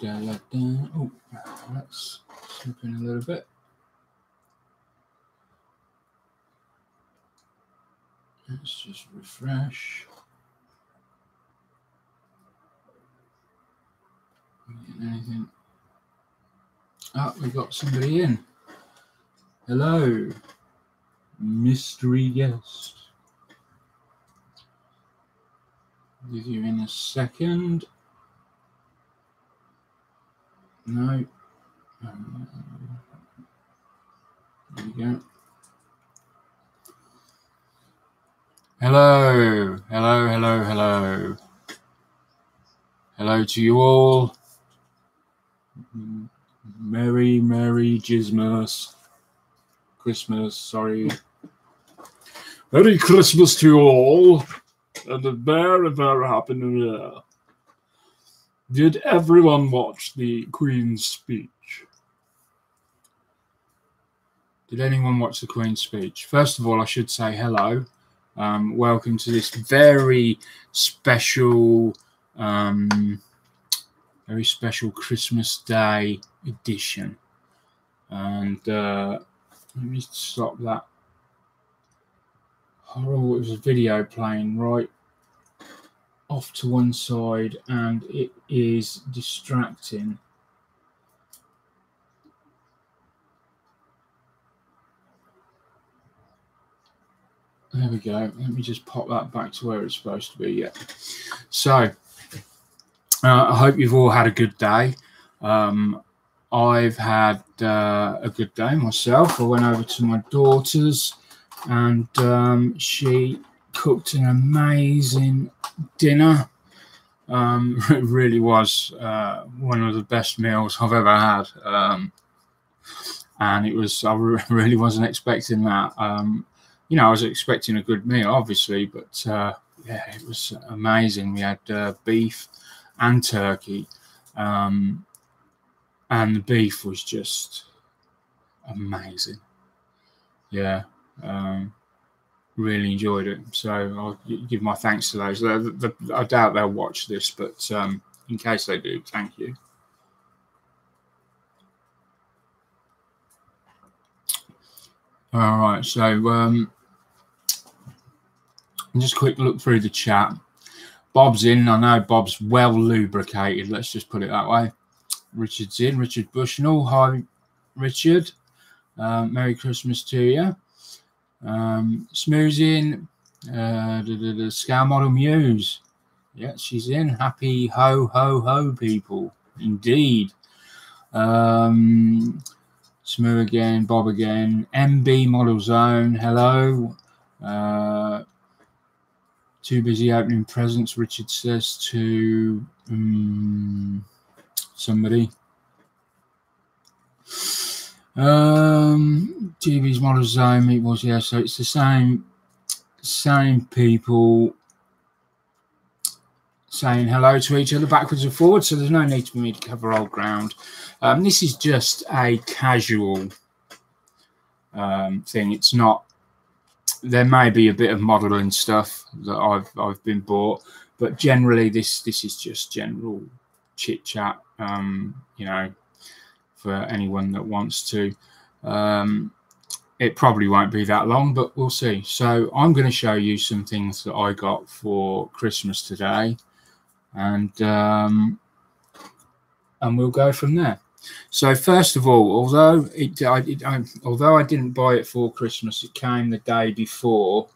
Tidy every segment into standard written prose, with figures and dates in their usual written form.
scale that down. Oh, let's slip in a little bit. Let's just refresh. Anything? Oh, we've got somebody in. Hello, mystery guest. With you in a second. No. There you go. Hello. Hello to you all. Merry Xmas. Christmas, sorry. Merry Christmas to you all. And a very, very happy New Year. Did everyone watch the Queen's speech? Did anyone watch the Queen's speech? First of all, I should say hello. Welcome to this very special Christmas Day edition. And let me stop that. Horrible, it was a video playing right off to one side and it is distracting. There we go. Let me just pop that back to where it's supposed to be. Yeah. So I hope you've all had a good day. I've had a good day myself. I went over to my daughter's and she cooked an amazing dinner. It really was one of the best meals I've ever had. And it was, I really wasn't expecting that. You know, I was expecting a good meal, obviously, but yeah, it was amazing. We had beef and turkey, and the beef was just amazing. Yeah, really enjoyed it. So I'll give my thanks to those. I doubt they'll watch this, but in case they do, thank you. All right, so just a quick look through the chat. Bob's in. I know Bob's well lubricated. Let's just put it that way. Richard's in. Richard Bushnell. Hi, Richard. Merry Christmas to you. Smooth's in. The Scale Model Muse. Yeah, she's in. Happy ho, ho, ho, people. Indeed. Smooth again. Bob again. MB Model Zone. Hello. Too busy opening presents, Richard says to somebody. GB's Model Zone, Meatballs, yeah, so it's the same people saying hello to each other backwards and forwards, so there's no need for me to cover old ground. This is just a casual thing. It's not. There may be a bit of modelling stuff that I've been bought, but generally this is just general chit chat. You know, for anyone that wants to. It probably won't be that long, but we'll see. So I'm going to show you some things that I got for Christmas today, and we'll go from there. So first of all, although I didn't buy it for Christmas, it came the day before,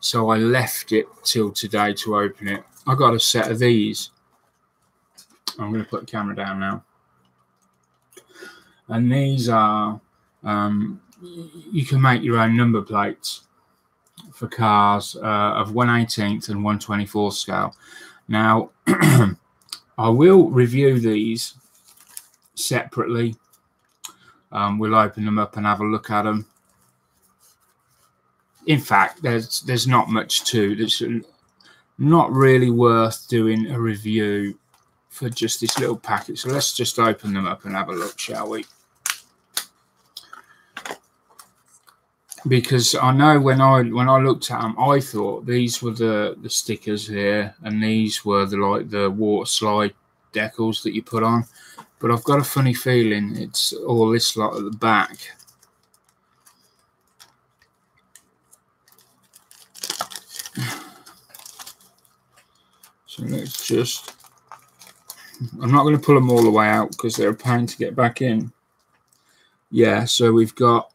so I left it till today to open it. I got a set of these. I'm going to put the camera down now. And these are, you can make your own number plates for cars of 1/18 and 1/24 scale. Now, I will review these separately. We'll open them up and have a look at them. In fact, there's not much to. It's not really worth doing a review for just this little packet. So let's just open them up and have a look, shall we? Because I know when I looked at them, I thought these were the stickers here, and these were the water slide decals that you put on. But I've got a funny feeling it's all this lot at the back. So let's just, I'm not going to pull them all the way out because they're a pain to get back in. Yeah, so we've got,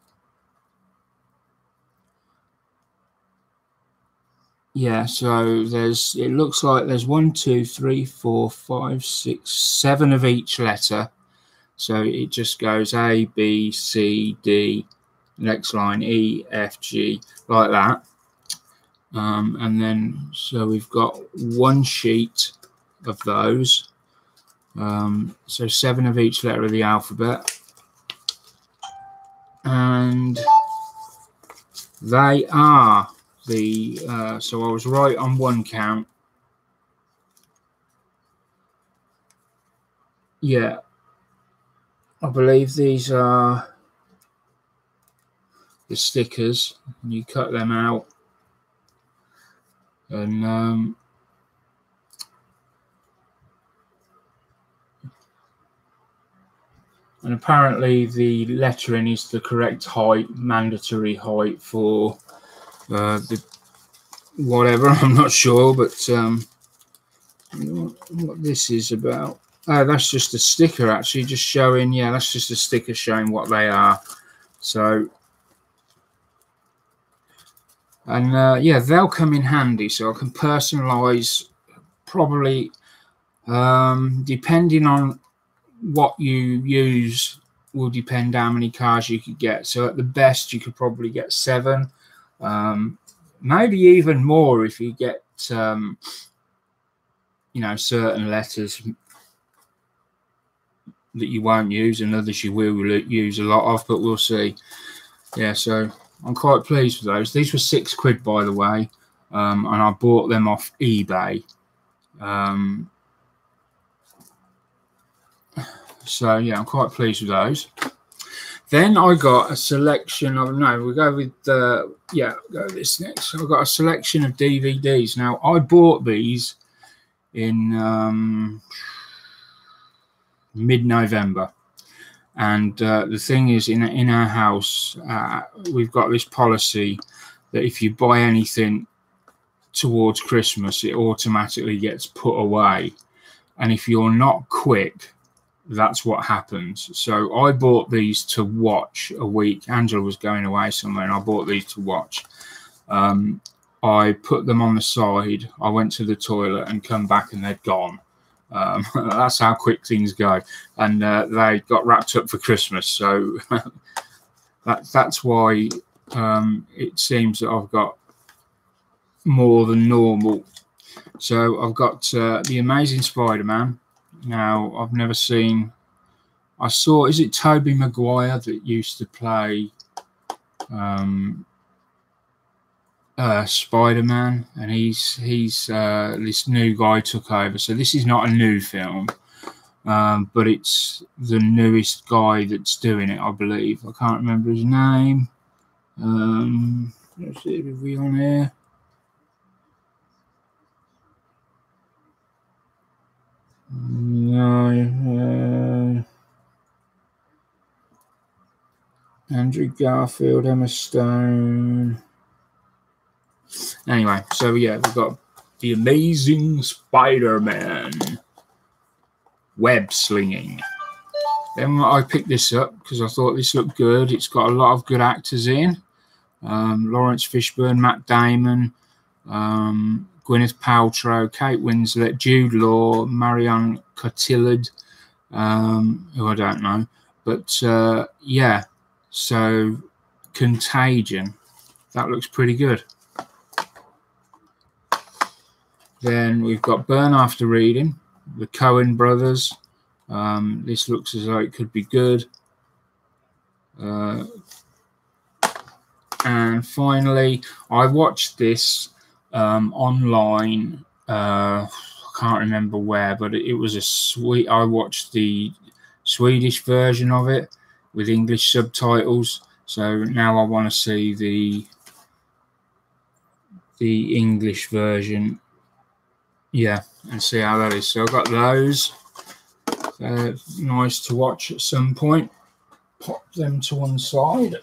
yeah, so there's, it looks like there's 1, 2, 3, 4, 5, 6, 7 of each letter. So it just goes A, B, C, D, next line E, F, G, like that. And then, so we've got one sheet of those. So 7 of each letter of the alphabet. And they are the, so I was right on one count. Yeah, I believe these are the stickers. And you cut them out. And apparently the lettering is the correct height, mandatory height for the whatever. I'm not sure, but what this is about. Oh, that's just a sticker actually, just showing. Yeah, that's just a sticker showing what they are. So, and yeah, they'll come in handy. So I can personalize probably depending on what you use will depend how many cars you could get. So at the best you could probably get 7, maybe even more if you get you know, certain letters that you won't use and others you will use a lot of, but we'll see. Yeah, so I'm quite pleased with those. These were £6, by the way, and I bought them off eBay. So yeah, I'm quite pleased with those. Then I got a selection of, no, we'll go with yeah, go with this next. I've got a selection of DVDs. Now I bought these in mid-November, and the thing is, in our house, we've got this policy that if you buy anything towards Christmas, it automatically gets put away, and if you're not quick, that's what happens. So I bought these to watch a week. Angela was going away somewhere and I bought these to watch. I put them on the side, I went to the toilet and come back and they're gone. That's how quick things go. And they got wrapped up for Christmas. So that's why it seems that I've got more than normal. So I've got The Amazing Spider-Man. Now, I've never seen, I saw, is it Tobey Maguire that used to play Spider-Man? And he's this new guy took over. So this is not a new film, but it's the newest guy that's doing it, I believe. I can't remember his name. Let's see if we're on here. No, Andrew Garfield, Emma Stone. Anyway, so yeah, we've got The Amazing Spider-Man web slinging. Then I picked this up because I thought this looked good. It's got a lot of good actors in. Lawrence Fishburne, Matt Damon, Gwyneth Paltrow, Kate Winslet, Jude Law, Marion Cotillard, who I don't know. But yeah, so Contagion, that looks pretty good. Then we've got Burn After Reading, the Coen brothers. This looks as though it could be good. And finally, I watched this online. I can't remember where, but it was I watched the Swedish version of it with English subtitles. So now I want to see the English version. Yeah, and see how that is. So I've got those. They're nice to watch at some point. Pop them to one side.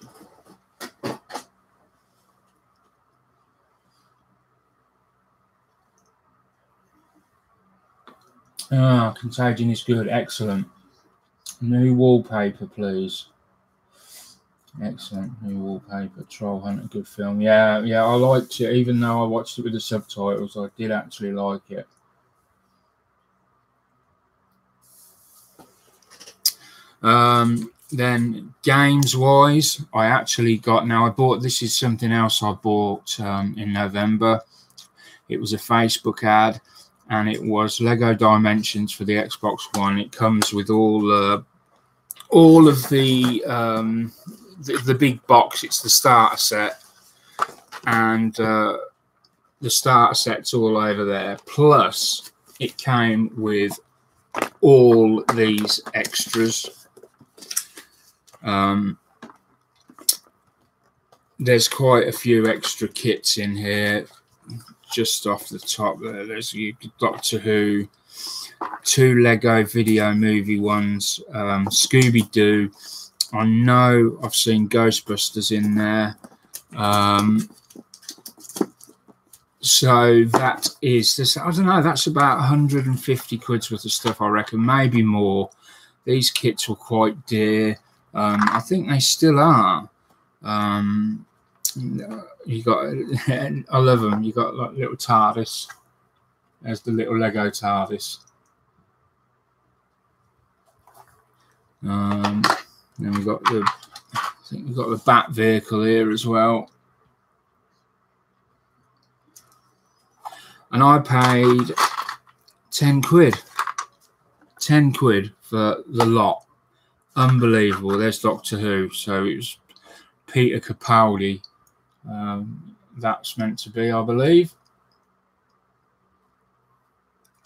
Ah, Contagion is good. Excellent. New wallpaper, please. Excellent. New wallpaper. Troll Hunter, good film. Yeah, I liked it. Even though I watched it with the subtitles, I did actually like it. Then games wise, I actually got, now I bought, this is something else I bought in November. It was a Facebook ad, and it was Lego Dimensions for the Xbox One. It comes with all of the big box. It's the starter set, and the starter set's all over there. Plus, it came with all these extras. There's quite a few extra kits in here. Just off the top there, there's Doctor Who, 2 Lego video movie ones, Scooby-Doo. I know I've seen Ghostbusters in there. So that is this. I don't know. That's about 150 quid's worth of stuff, I reckon, maybe more. These kits were quite dear. I think they still are. You got, I love them. You got like little TARDIS. There's the little Lego TARDIS. Then we've got the, I think we've got the Bat vehicle here as well. And I paid 10 quid. 10 quid for the lot. Unbelievable. There's Doctor Who. So it was Peter Capaldi. That's meant to be, I believe.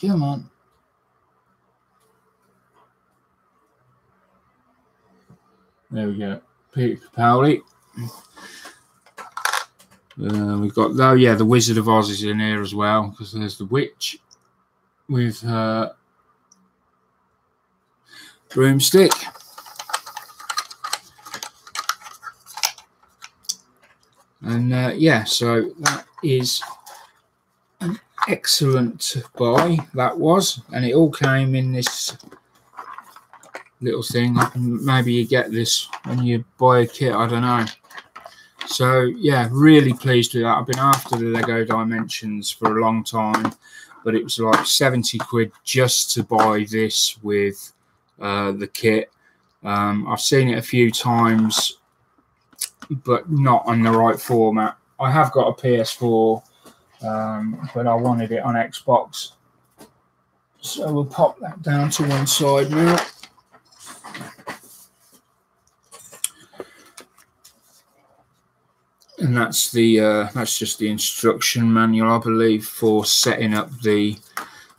Come on. There we go. Peter Capaldi. We've got, oh yeah, the Wizard of Oz is in here as well, because there's the witch with her broomstick. And yeah, so that is an excellent buy, that was. And it all came in this little thing. Maybe you get this when you buy a kit, I don't know. So yeah, really pleased with that. I've been after the Lego Dimensions for a long time, but it was like 70 quid just to buy this with the kit. I've seen it a few times, but not on the right format. I have got a PS4, but I wanted it on Xbox. So we'll pop that down to one side now. And that's the that's just the instruction manual, I believe, for setting up the.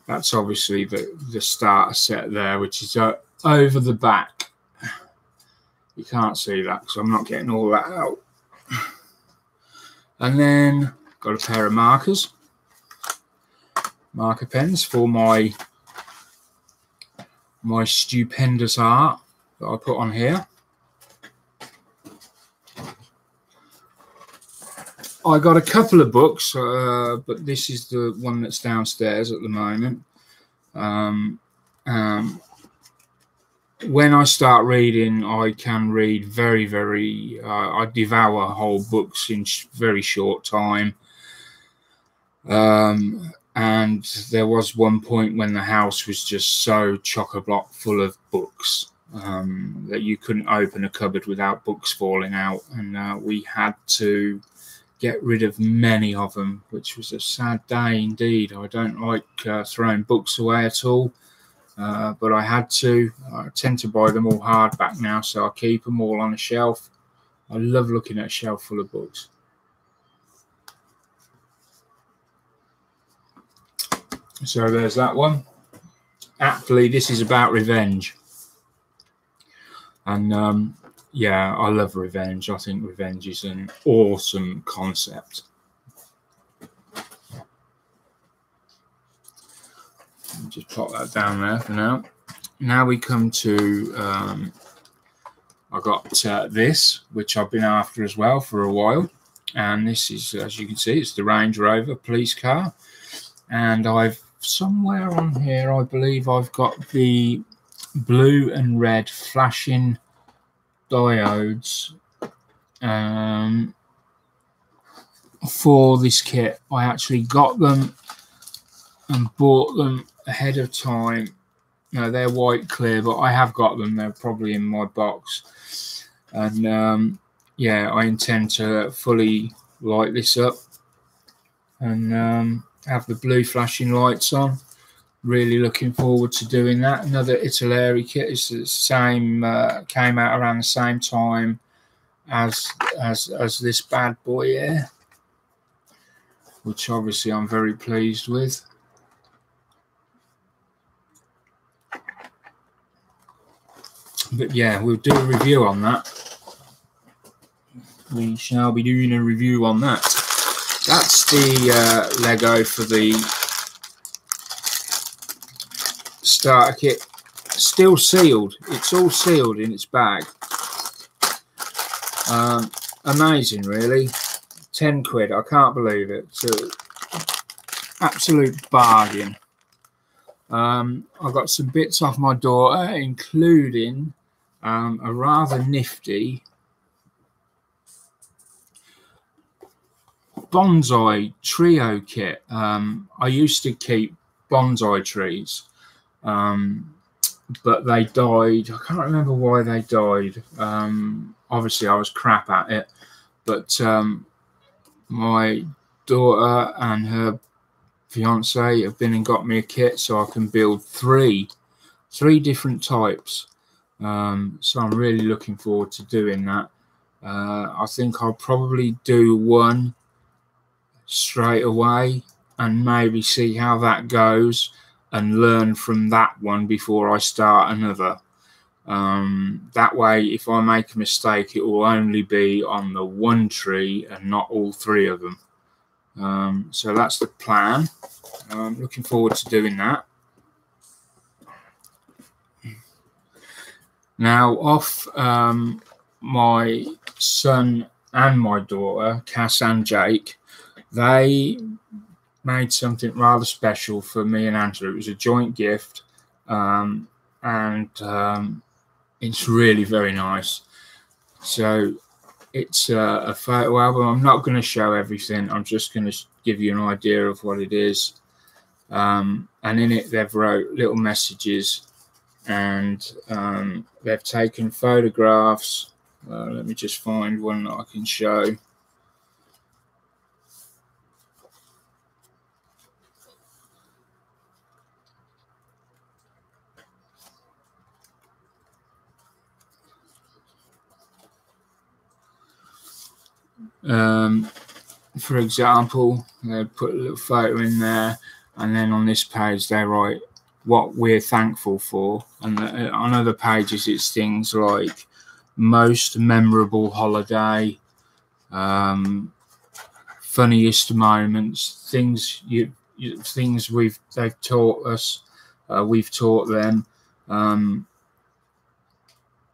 That's obviously the starter set there, which is over the back. You can't see that because I'm not getting all that out. And then got a pair of markers, marker pens for my stupendous art that I put on here. I got a couple of books, but this is the one that's downstairs at the moment. When I start reading, I can read very, very. I devour whole books in very short time. And there was one point when the house was just so chock-a-block full of books that you couldn't open a cupboard without books falling out, and we had to get rid of many of them, which was a sad day indeed. I don't like throwing books away at all, but I had to. I tend to buy them all hardback now, so I keep them all on a shelf. I love looking at a shelf full of books. So there's that one. Aptly, this is about revenge. And yeah, I love revenge. I think revenge is an awesome concept. Just pop that down there for now. now we come to I got this, which I've been after as well for a while, and this is, as you can see, it's the Range Rover police car, and I've somewhere on here, I believe I've got the blue and red flashing diodes for this kit. I actually got them and bought them ahead of time. No, they're white clear, but I have got them. They're probably in my box. And yeah, I intend to fully light this up and have the blue flashing lights on. Really looking forward to doing that. Another Italeri kit. It's the same, came out around the same time as this bad boy here, which obviously I'm very pleased with. But yeah, we'll do a review on that. We shall be doing a review on that. That's the Lego for the starter kit. Still sealed. It's all sealed in its bag. Amazing, really. 10 quid. I can't believe it. It's an absolute bargain. I got some bits off my daughter, including a rather nifty bonsai trio kit. I used to keep bonsai trees, but they died. I can't remember why they died. Obviously, I was crap at it, but my daughter and her fiance have been and got me a kit so I can build three different types. So I'm really looking forward to doing that. I think I'll probably do one straight away and maybe see how that goes and learn from that one before I start another. That way, if I make a mistake, it will only be on the one tree and not all three of them. So that's the plan. I'm looking forward to doing that. Now, off my son and my daughter, Cass and Jake, they made something rather special for me and Angela. It was a joint gift, and it's really very nice. So it's a photo album. I'm not going to show everything. I'm just going to give you an idea of what it is. And in it, they've wrote little messages, and they've taken photographs. Let me just find one that I can show. For example, they put a little photo in there, and then on this page they write what we're thankful for, and on other pages it's things like most memorable holiday, funniest moments, things they've taught us, we've taught them, and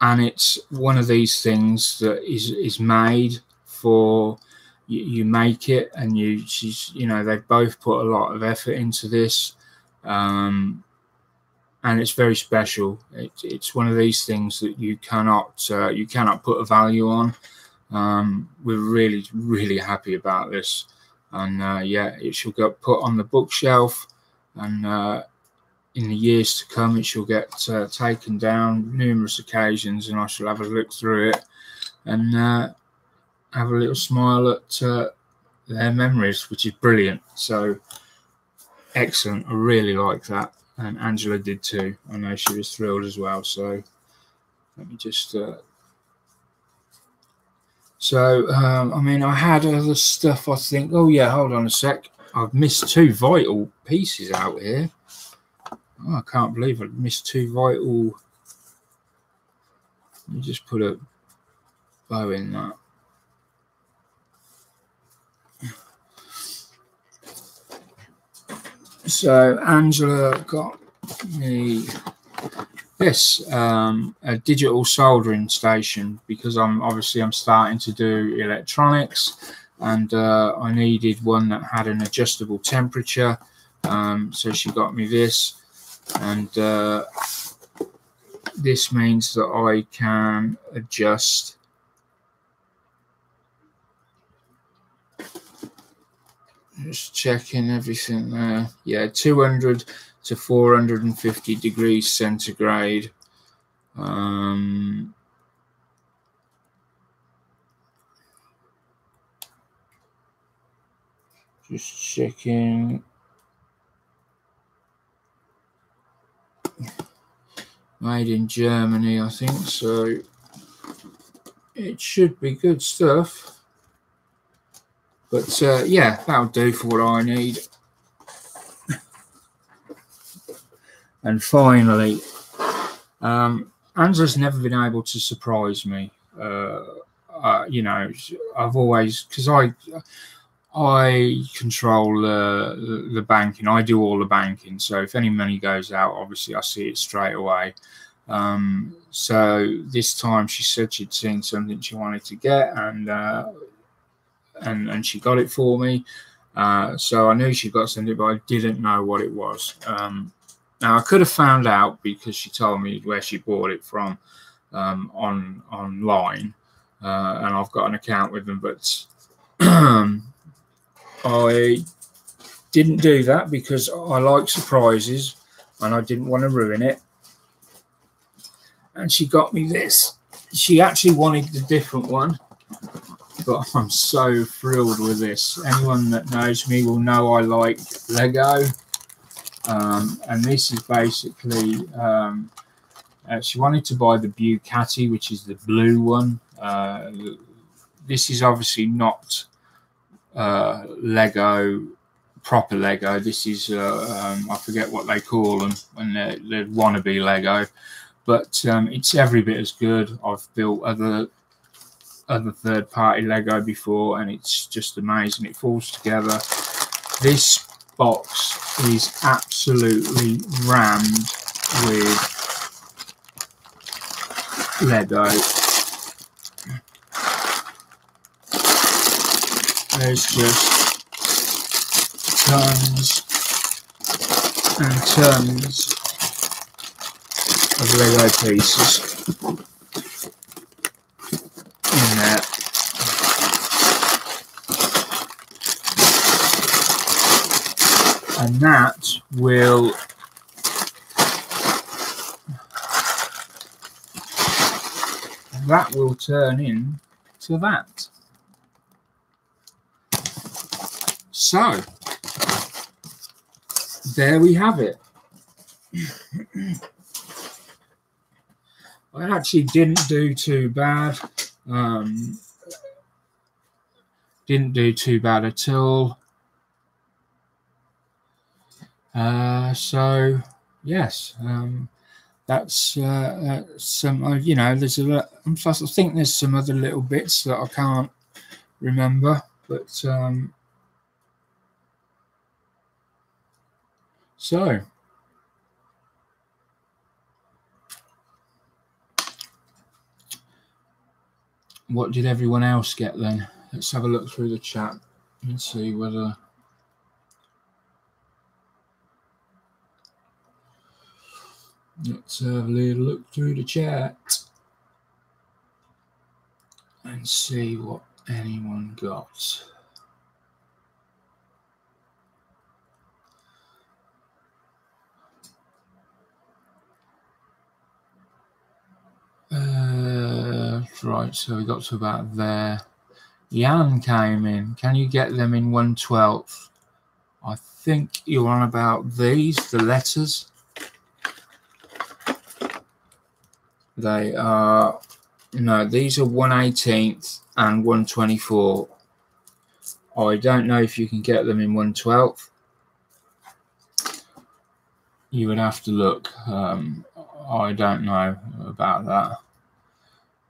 it's one of these things that is made for you. Make it, and you know, they've both put a lot of effort into this, and it's very special. It's one of these things that you cannot put a value on. We're really happy about this, and yeah, it shall get put on the bookshelf, and in the years to come it shall get taken down numerous occasions, and I shall have a look through it and have a little smile at their memories, which is brilliant. So excellent. I really like that, and Angela did too. I know she was thrilled as well. So let me just I mean, I had other stuff, I think. Oh yeah, hold on a sec, I've missed two vital pieces out here. Oh, I can't believe I've missed two vital. Let me just put a bow in that. So Angela got me this a digital soldering station, because I'm starting to do electronics, and I needed one that had an adjustable temperature. So she got me this, and this means that I can adjust just checking everything there. Yeah, 200 to 450 degrees centigrade. Just checking. Made in Germany, I think, so it should be good stuff. But yeah, that'll do for what I need. And finally, Angela's never been able to surprise me. You know, I've always, because I control the banking. I do all the banking. So if any money goes out, obviously I see it straight away. So this time she said she'd seen something she wanted to get, and she got it for me. So I knew she got something, but I didn't know what it was. Now I could have found out because she told me where she bought it from online, and I've got an account with them, but I didn't do that because I like surprises and I didn't want to ruin it. And she got me this. She actually wanted the different one, but I'm so thrilled with this. Anyone that knows me will know I like Lego. And this is basically, she wanted to buy the Bucati, which is the blue one. This is obviously not Lego, proper Lego. This is I forget what they call them when they're wannabe Lego, but it's every bit as good. I've built other third-party Lego before, and it's just amazing. It falls together. This box is absolutely rammed with Lego. There's just tons and tons of Lego pieces in there. And that will turn into that. So there we have it. I actually didn't do too bad. Didn't do too bad at all. So yes, that's some. You know, there's a. I think there's some other little bits that I can't remember, but so what did everyone else get then? Let's have a look through the chat and see whether. Let's have a little look through the chat and see what anyone got. Right, so we got to about there. Jan came in. Can you get them in 1/12? I think you're on about these, the letters. They are, no, these are 1/18 and 1/24. I don't know if you can get them in 1/12. You would have to look. I don't know about that.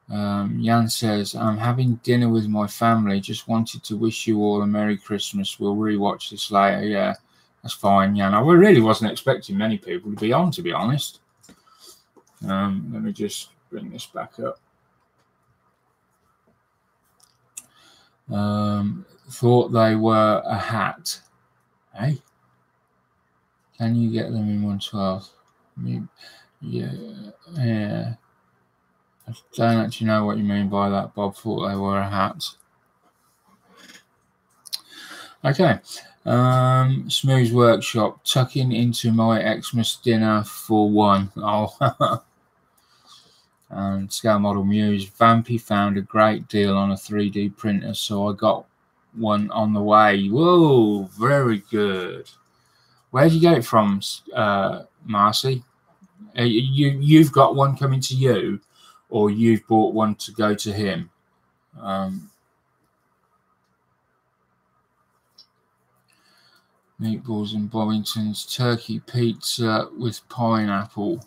Jan says, I'm having dinner with my family. Just wanted to wish you all a Merry Christmas. We'll rewatch this later. Yeah, that's fine, Jan. I really wasn't expecting many people to be on, to be honest. Let me just bring this back up. Thought they were a hat. Hey, can you get them in 1/12? Yeah. I don't actually know what you mean by that, Bob. Thought they were a hat. Okay. Smooth Workshop, tucking into my Xmas dinner for one. Oh. And Scale Model Muse, Vampy found a great deal on a 3D printer, so I got one on the way. Whoa, very good. Where did you get it from, Marcy? You've got one coming to you, or you've bought one to go to him? Meatballs and Bobbington's turkey pizza with pineapple.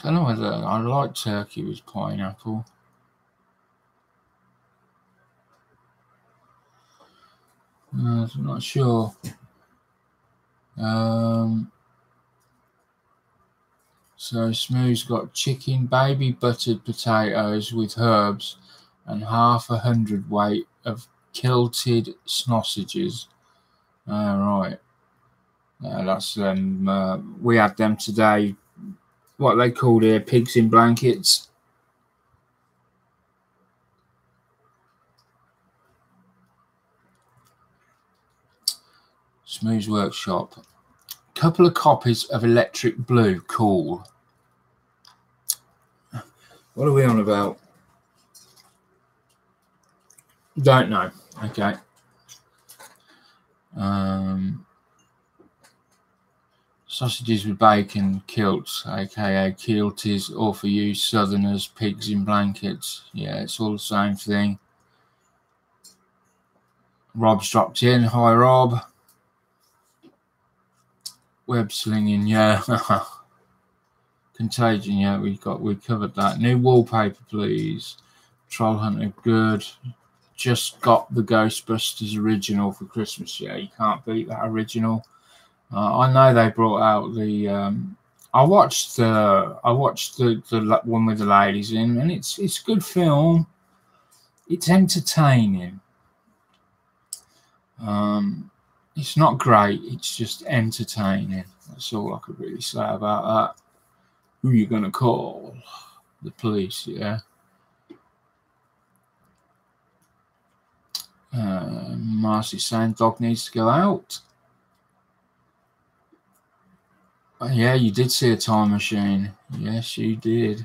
Don't know whether I like turkey with pineapple. I'm not sure. So Smooth's got chicken, baby buttered potatoes with herbs, and 100 weight of kilted sausages. Right. That's we had them today. What they called here, pigs in blankets. Smooth Workshop. Couple of copies of Electric Blue. Cool. What are we on about? Don't know. Okay. Sausages with bacon, kilts, aka kilties, or for you southerners, pigs in blankets. Yeah, it's all the same thing. Rob's dropped in. Hi, Rob. Web slinging, yeah. Contagion, yeah, we covered that. New wallpaper, please. Troll Hunter, good. Just got the Ghostbusters original for Christmas. Yeah, you can't beat that original. I know they brought out the. I watched the one with the ladies in, and it's a good film. It's entertaining. It's not great. It's just entertaining. That's all I could really say about that. Who are you gonna call? The police, yeah. Marcy's saying dog needs to go out. Yeah, you did see a time machine. Yes, you did.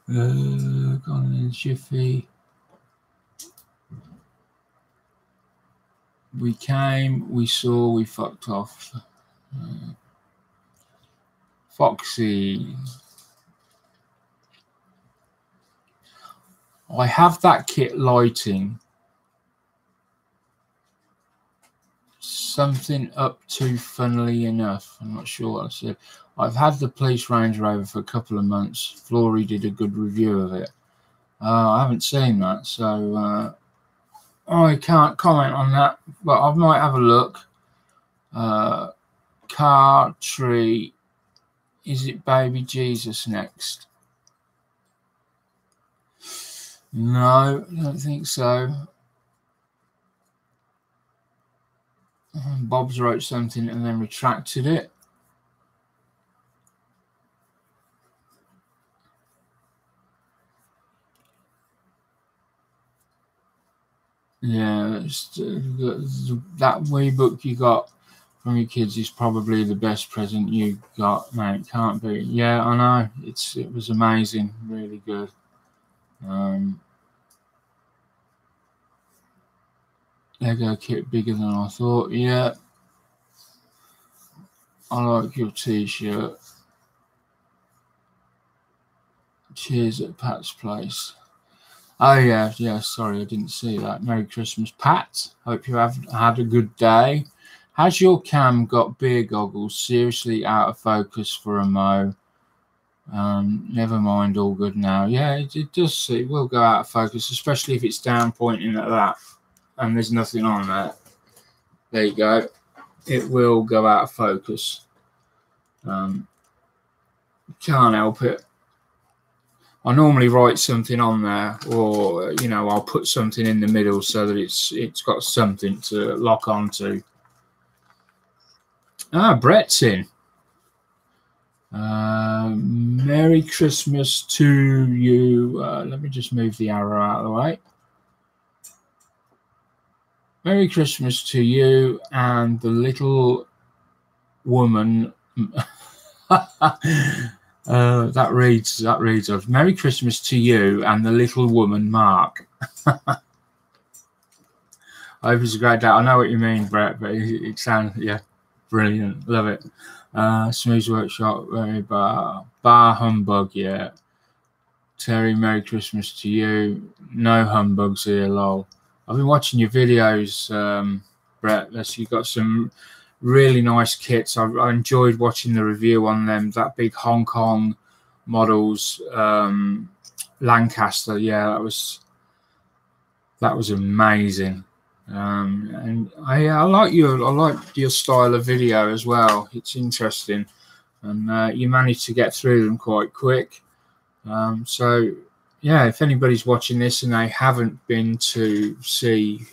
Gone in jiffy. We came, we saw, we fucked off. Foxy. I have that kit lighting. Something up to, funnily enough. I'm not sure what I said. I've had the police Range Rover for a couple of months. Flory did a good review of it. I haven't seen that, so I can't comment on that, but I might have a look. Car tree. Is it Baby Jesus next? No, I don't think so. Bob's wrote something and then retracted it. Yeah, that wee book you got from your kids is probably the best present you got, mate. Can't be. Yeah, I know. It was amazing, really good. Lego kit bigger than I thought. Yeah, I like your t-shirt. Cheers at Pat's place. Oh yeah. Sorry, I didn't see that. Merry Christmas, Pat. Hope you have had a good day. Has your cam got beer goggles? Seriously out of focus for a mo. Never mind, all good now. Yeah, it does. It will go out of focus, especially if it's down pointing at that and there's nothing on there. There you go. It will go out of focus. Can't help it. I normally write something on there, or you know, I'll put something in the middle so that it's got something to lock onto. Ah, Brett's in. Merry Christmas to you. Let me just move the arrow out of the way. Merry Christmas to you and the little woman. That reads of Merry Christmas to you and the little woman, Mark. I hope it's a great day. I know what you mean, Brett, but it sounds, yeah, brilliant. Love it. Smooth Workshop, very bar humbug, yeah. Terry, Merry Christmas to you. No humbugs here, lol. I've been watching your videos, Brett. You've got some really nice kits. I enjoyed watching the review on them. That big Hong Kong models, Lancaster. Yeah, that was amazing. And I like your style of video as well. It's interesting, and you managed to get through them quite quick. So yeah, if anybody's watching this and they haven't been to see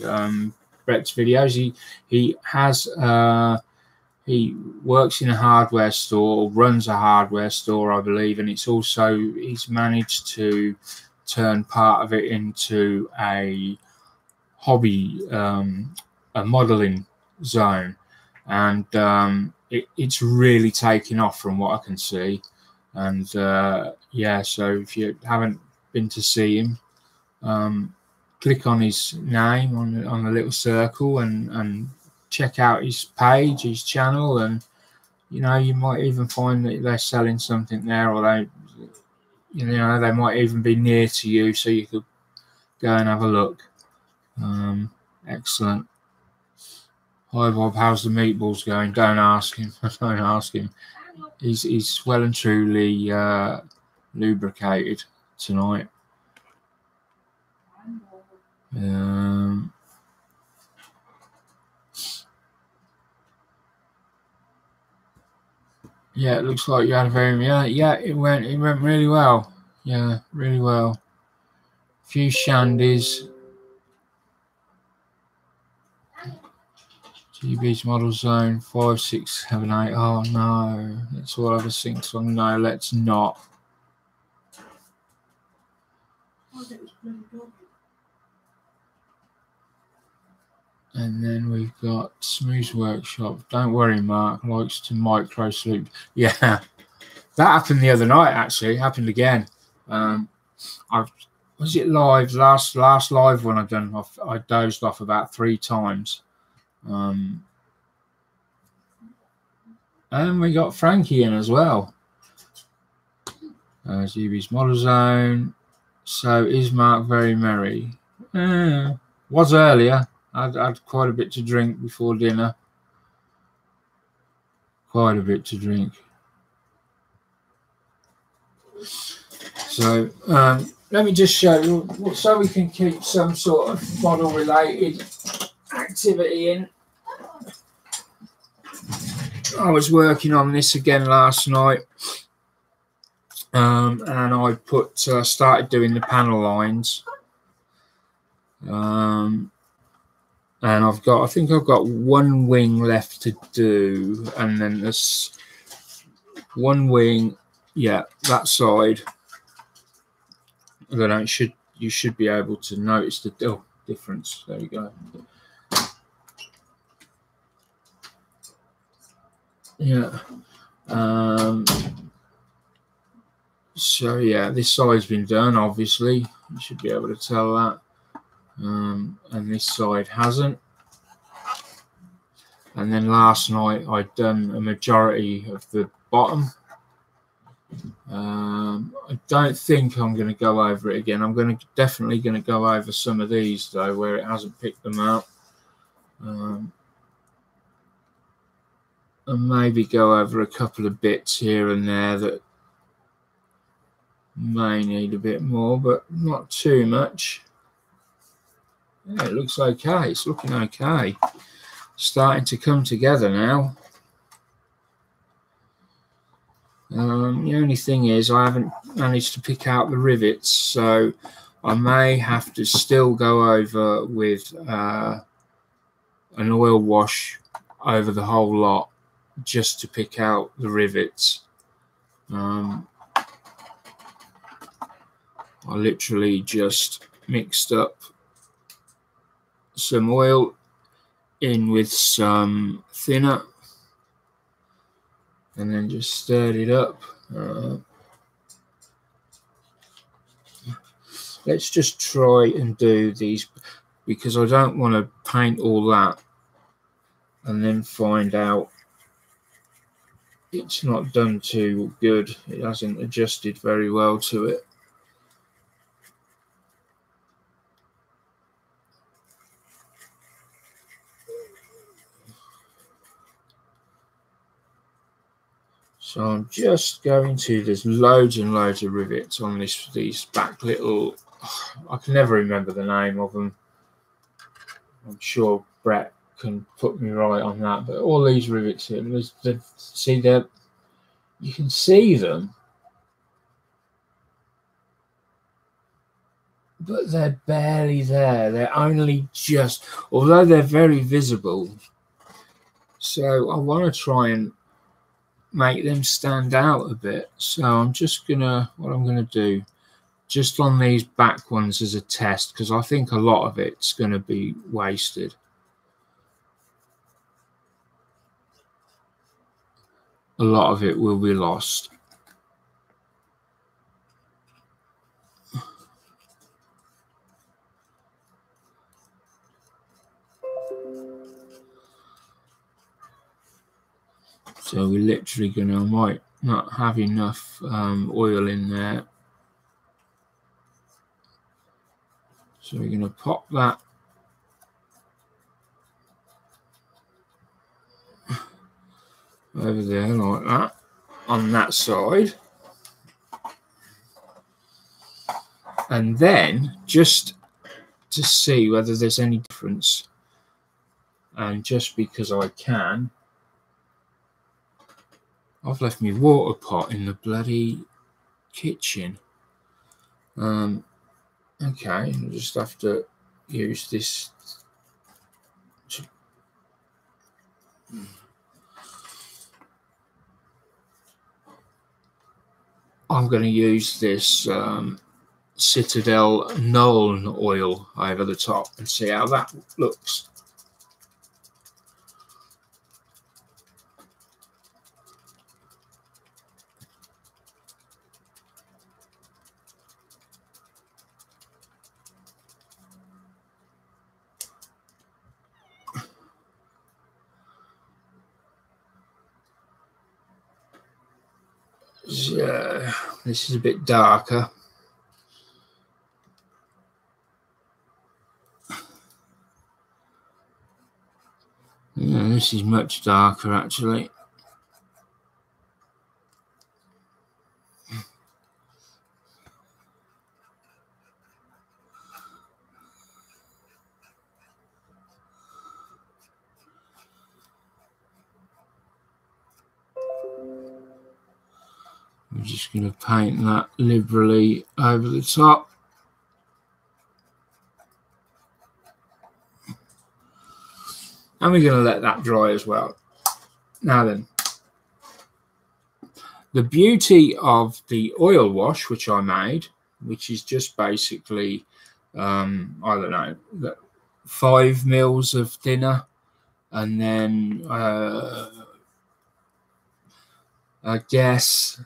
Brett's videos, he works in a hardware store, or runs a hardware store, I believe, and he's managed to turn part of it into a hobby, a modeling zone, and it's really taken off from what I can see. And yeah, so if you haven't been to see him, click on his name on the little circle and check out his page, his channel, and you know, you might even find that they're selling something there, or they might even be near to you, so you could go and have a look. Excellent. Hi Bob, how's the meatballs going? Don't ask him. Don't ask him. He's well and truly lubricated tonight. Yeah, it looks like you had a very it went really well. Yeah, really well. A few shandies. GB's model zone 5, 6, 7, 8. Oh no, it's all over sync song. No, let's not. And then we've got Smooth Workshop. Don't worry, Mark likes to micro sleep. Yeah, that happened the other night. Actually, it happened again. Was it live? Last live one I've done. I dozed off about 3 times. And we got Frankie in as well. GB's model zone. So is Mark very merry? Was earlier. I'd had quite a bit to drink before dinner. Quite a bit to drink. So let me just show you, so we can keep some sort of model related activity in. I was working on this again last night, and I started doing the panel lines, and I think I've got one wing left to do, and then there's one wing, yeah, that side. Then you should be able to notice the difference. There we go. Yeah. So yeah, this side's been done. Obviously, you should be able to tell that. And this side hasn't. And then last night I'd done a majority of the bottom. I don't think I'm going to go over it again. I'm definitely going to go over some of these though, where it hasn't picked them out. and maybe go over a couple of bits here and there that may need a bit more, but not too much. Yeah, it looks okay. It's looking okay. Starting to come together now. The only thing is I haven't managed to pick out the rivets, so I may have to still go over with an oil wash over the whole lot just to pick out the rivets. I literally just mixed up some oil in with some thinner and then just stirred it up. Let's just try and do these, because I don't want to paint all that and then find out it's not done too good. It hasn't adjusted very well to it. So I'm just going to, there's loads and loads of rivets on these back little, I can never remember the name of them. I'm sure Brett can put me right on that, but all these rivets here, see there, you can see them, but they're barely there. They're only just, although they're very visible. So I want to try and make them stand out a bit. So I'm just gonna, what I'm gonna do, just on these back ones as a test, because I think a lot of it's going to be wasted. A lot of it will be lost. So we're literally going to, I might not have enough oil in there. So we're going to pop that over there like that on that side. And then just to see whether there's any difference, and just because I can, I've left my water pot in the bloody kitchen. Okay, I'll just have to use this. I'm going to use this Citadel Nuln oil over the top and see how that looks. So, this is a bit darker. Yeah, this is much darker actually. I'm just going to paint that liberally over the top. And we're going to let that dry as well. Now then, the beauty of the oil wash which I made, which is just basically, I don't know, 5 mils of thinner, and then I guess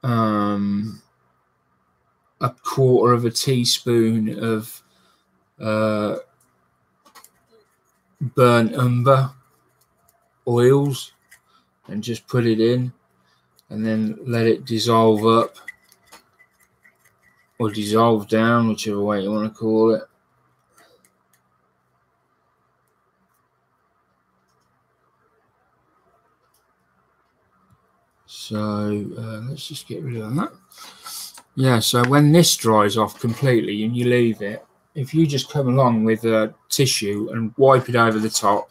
a quarter of a teaspoon of burnt umber oils, and just put it in and then let it dissolve up or dissolve down, whichever way you want to call it. So let's just get rid of that. Yeah, so when this dries off completely and you leave it, if you just come along with a tissue and wipe it over the top,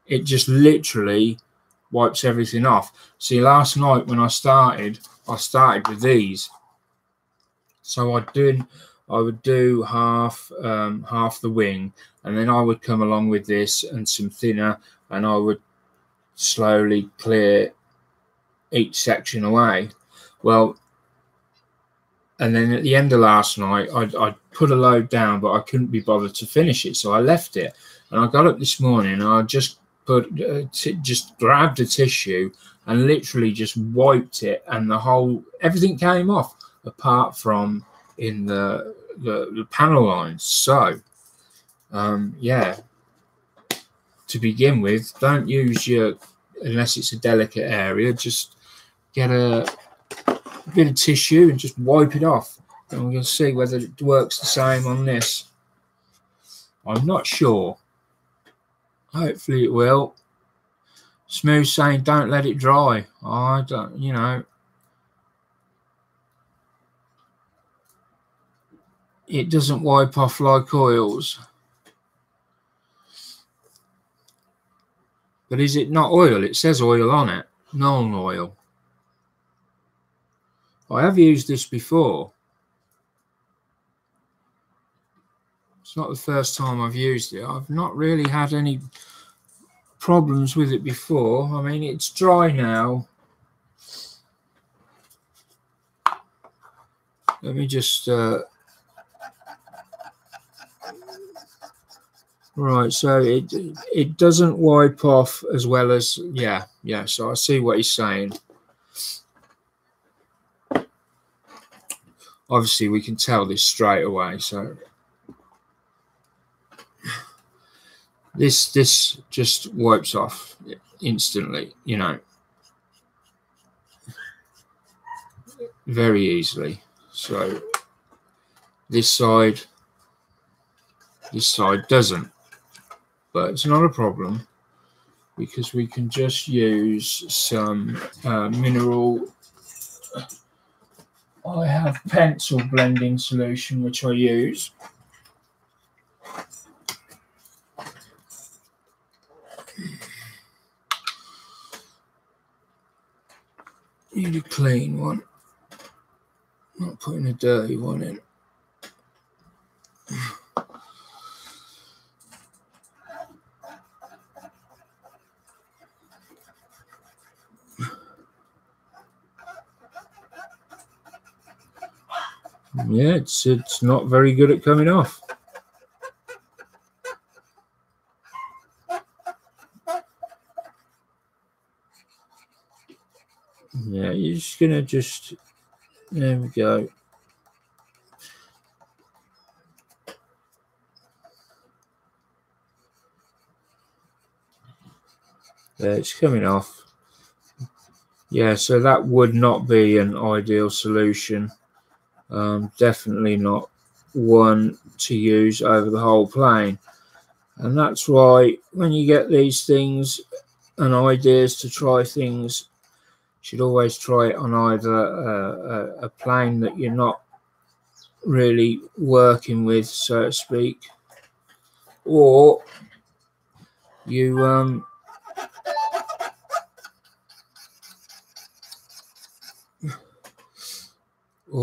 it just literally wipes everything off. See, last night when I started with these. So I would do half the wing, and then I would come along with this and some thinner, and I would slowly clear each section away. Well, and then at the end of last night, I'd put a load down, but I couldn't be bothered to finish it, so I left it. And I got up this morning, and I just just grabbed a tissue and literally just wiped it, and everything came off apart from in the panel lines. So yeah, to begin with, don't use unless it's a delicate area, just get a bit of tissue and just wipe it off, and we're going to see whether it works the same on this. I'm not sure. Hopefully it will. Smooth saying don't let it dry. I don't, it doesn't wipe off like oils. But is it not oil? It says oil on it. Non-oil. I have used this before. It's not the first time I've used it. I've not really had any problems with it before. I mean, it's dry now. Let me just right, so it doesn't wipe off as well as yeah, so I see what he's saying. Obviously we can tell this straight away, so this just wipes off instantly, very easily. So this side doesn't, but it's not a problem because we can just use some mineral. I have pencil blending solution which I use. Need a clean one, not putting a dirty one in. Yeah, it's not very good at coming off. Yeah, you're just gonna there we go. There, it's coming off. Yeah, so that would not be an ideal solution. Definitely not one to use over the whole plane. And that's why when you get these things and ideas to try things, you should always try it on either a plane that you're not really working with, so to speak, or you I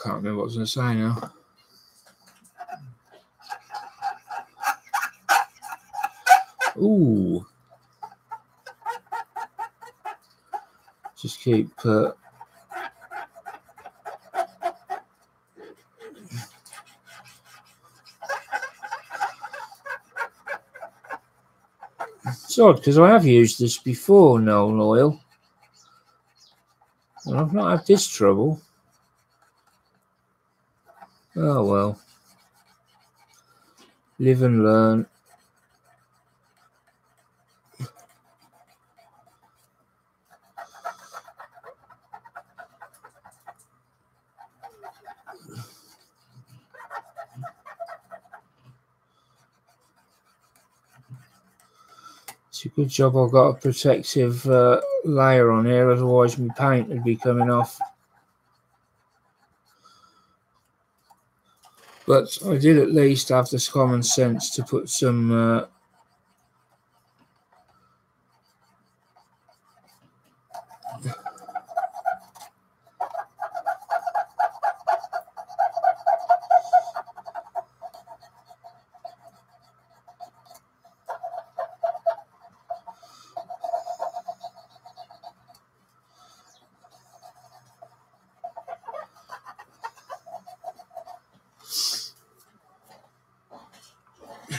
can't remember what I was going to say now. Ooh, just keep it's odd because I have used this before, Knoll oil, and I've not had this trouble. Oh well, live and learn. It's a good job I've got a protective layer on here, otherwise my paint would be coming off. But I did at least have this common sense to put some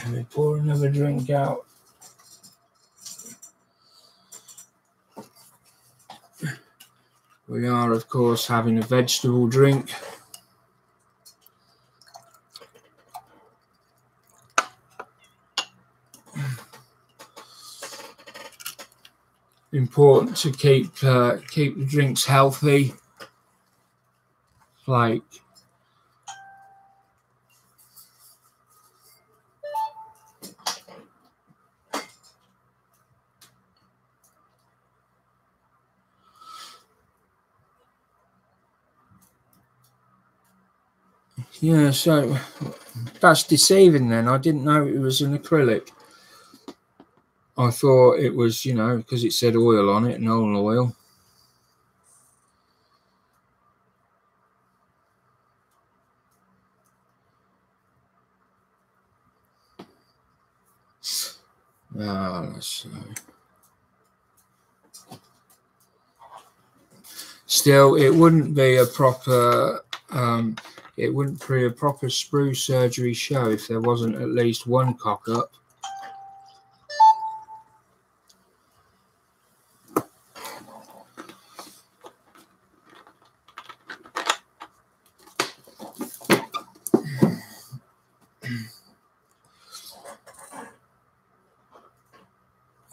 let me pour another drink out. We are, of course, having a vegetable drink. Important to keep the drinks healthy. Like yeah, so that's deceiving then. I didn't know it was an acrylic. I thought it was, you know, because it said oil on it, Nolan oil. Let's see. Still, it wouldn't be a proper it wouldn't be a proper SprueSurgery show if there wasn't at least one cock up.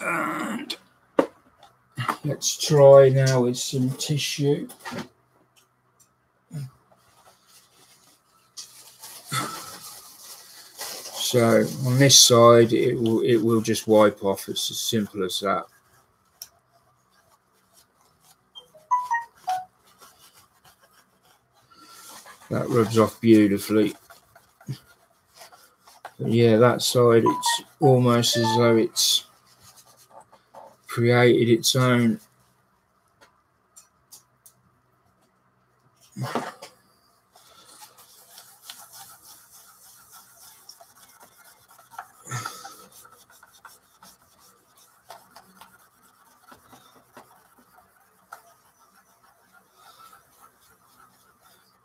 And let's try now with some tissue. So on this side, it will just wipe off. It's as simple as that. That rubs off beautifully. But yeah, that side, it's almost as though it's created its own.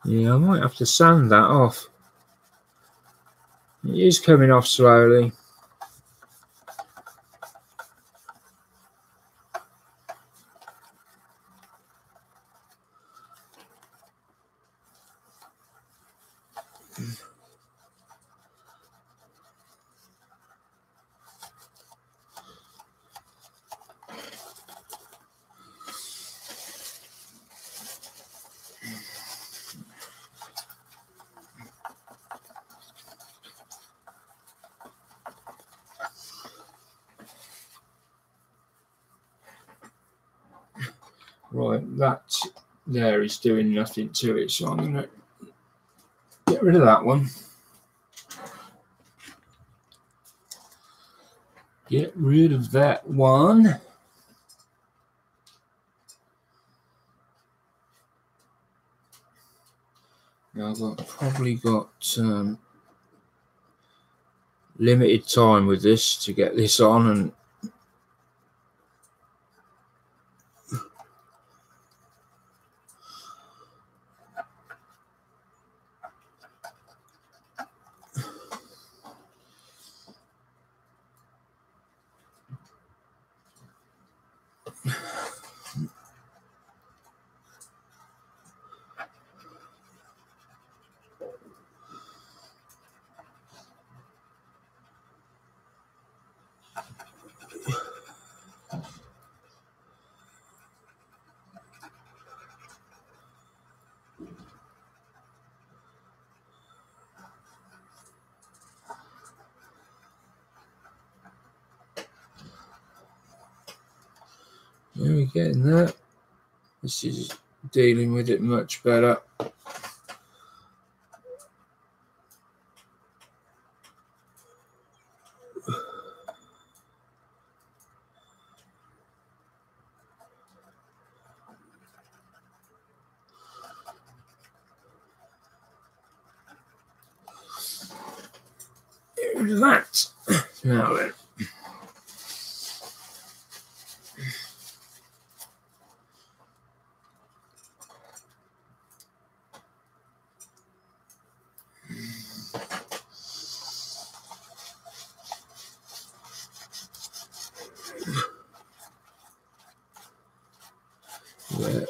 Yeah, I might have to sand that off. It is coming off slowly. Right, that there is doing nothing to it, so I'm going to get rid of that one. Get rid of that one. Now I've probably got limited time with this to get this on, and Yeah, we're getting there. This is dealing with it much better. Get rid of that. Now then. Yeah.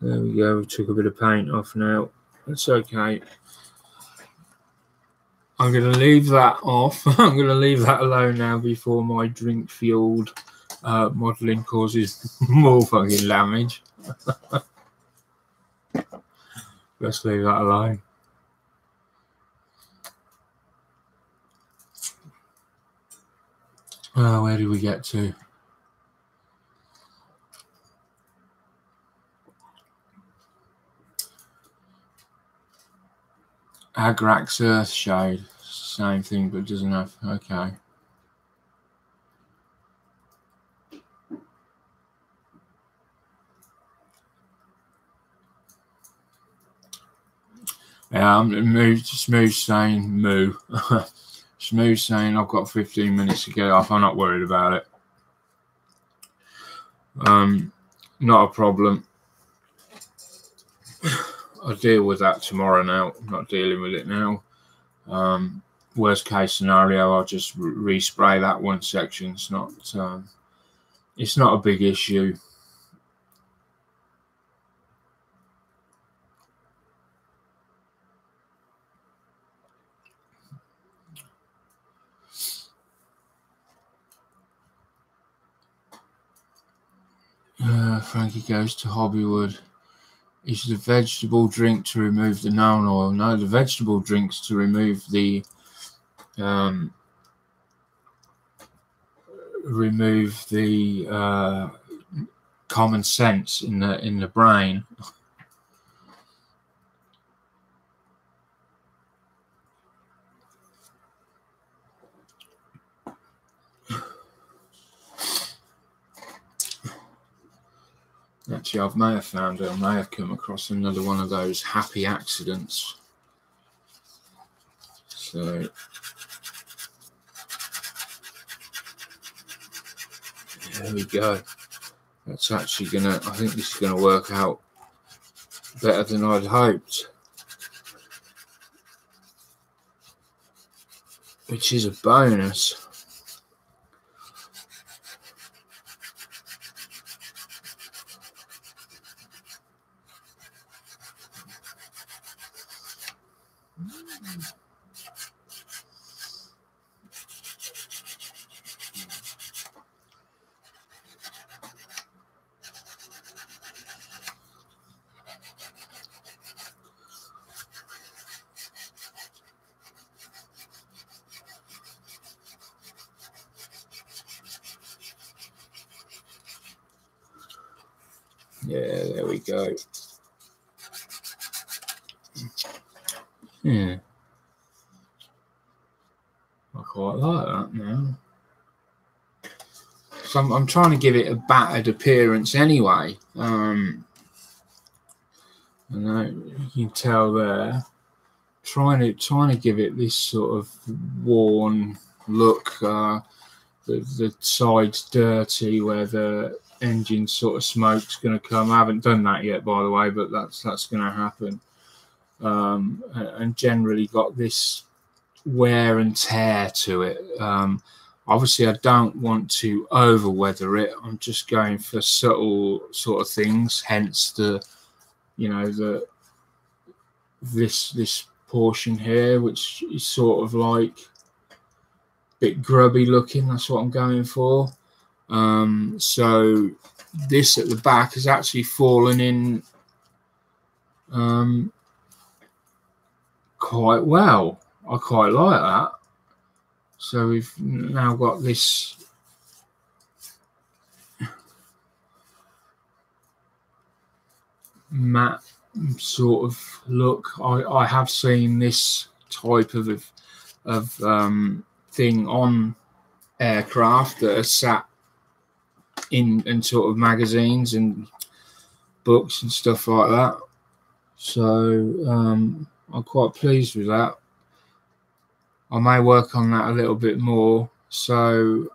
There we go, we took a bit of paint off now. That's okay. I'm going to leave that off. I'm going to leave that alone now before my drink-fueled modelling causes more fucking damage. Let's leave that alone. Where did we get to? Agrax Earthshade. Same thing, but doesn't have. Okay. Yeah, Smooth saying moo. Smooth saying I've got 15 minutes to get off. I'm not worried about it. Not a problem. I'll deal with that tomorrow now. I'm not dealing with it now. Worst case scenario, I'll just respray that one section. It's not a big issue. Frankie goes to Hobbywood. Is the vegetable drink to remove the noun oil? No, the vegetable drink's to remove the common sense in the brain. Actually, I may have come across another one of those happy accidents. So there we go. That's actually I think this is gonna work out better than I'd hoped. Which is a bonus. Yeah, there we go. Yeah. I quite like that now. So I'm trying to give it a battered appearance anyway. And you can tell there, trying to give it this sort of worn look. The side's dirty where the engine sort of smoke's going to come. I haven't done that yet, by the way, but that's going to happen. And generally got this wear and tear to it. Obviously, I don't want to over weather it. I'm just going for subtle sort of things. Hence this portion here, which is sort of like a bit grubby looking. That's what I'm going for. So this at the back has actually fallen in quite well. I quite like that. So we've now got this matte sort of look. I have seen this type of thing on aircraft that are sat in sort of magazines and books and stuff like that. So I'm quite pleased with that. I may work on that a little bit more. So,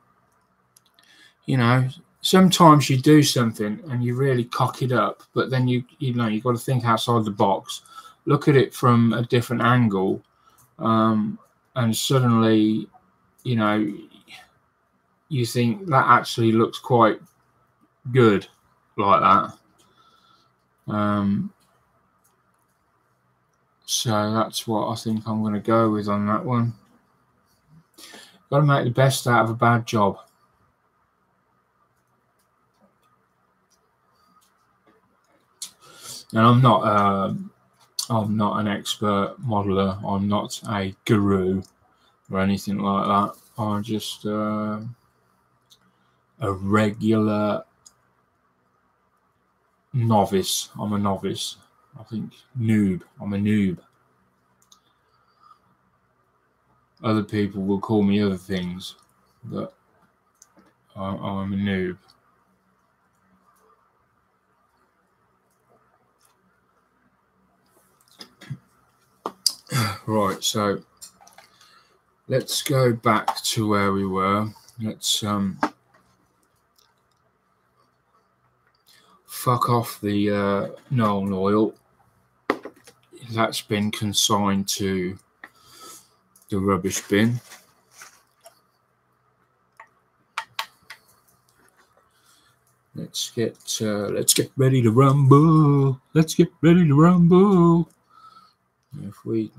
you know, sometimes you do something and you really cock it up, but then you know you've got to think outside the box, look at it from a different angle, and suddenly, you know, you think that actually looks quite good like that. So that's what I think I'm going to go with on that one. Got to make the best out of a bad job. And I'm not an expert modeler. I'm not a guru or anything like that. I'm just a regular novice. I'm a novice. I think noob. I'm a noob. Other people will call me other things, but I'm a noob. Right, so let's go back to where we were. Let's fuck off the Knoll oil. That's been consigned to the rubbish bin. Let's get ready to rumble. Let's get ready to rumble. If we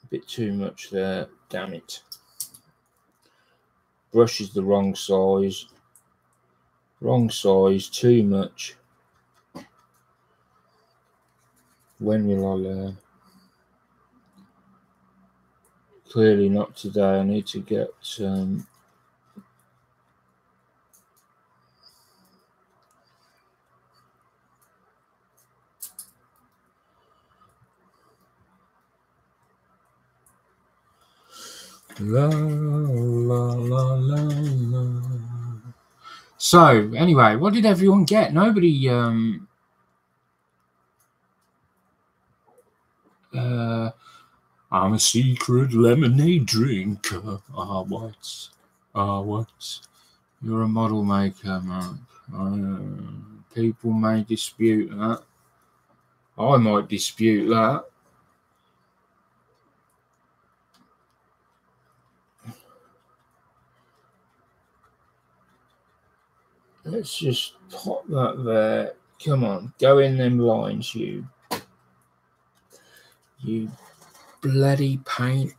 a bit too much there, damn it. Brush is the wrong size. Wrong size, too much. When will I learn? Clearly not today. I need to get la la la la la. So anyway, what did everyone get? Nobody I'm a secret lemonade drinker. What? You're a model maker, Mark. People may dispute that. I might dispute that. Let's just pop that there. Come on, go in them lines, you bloody paint.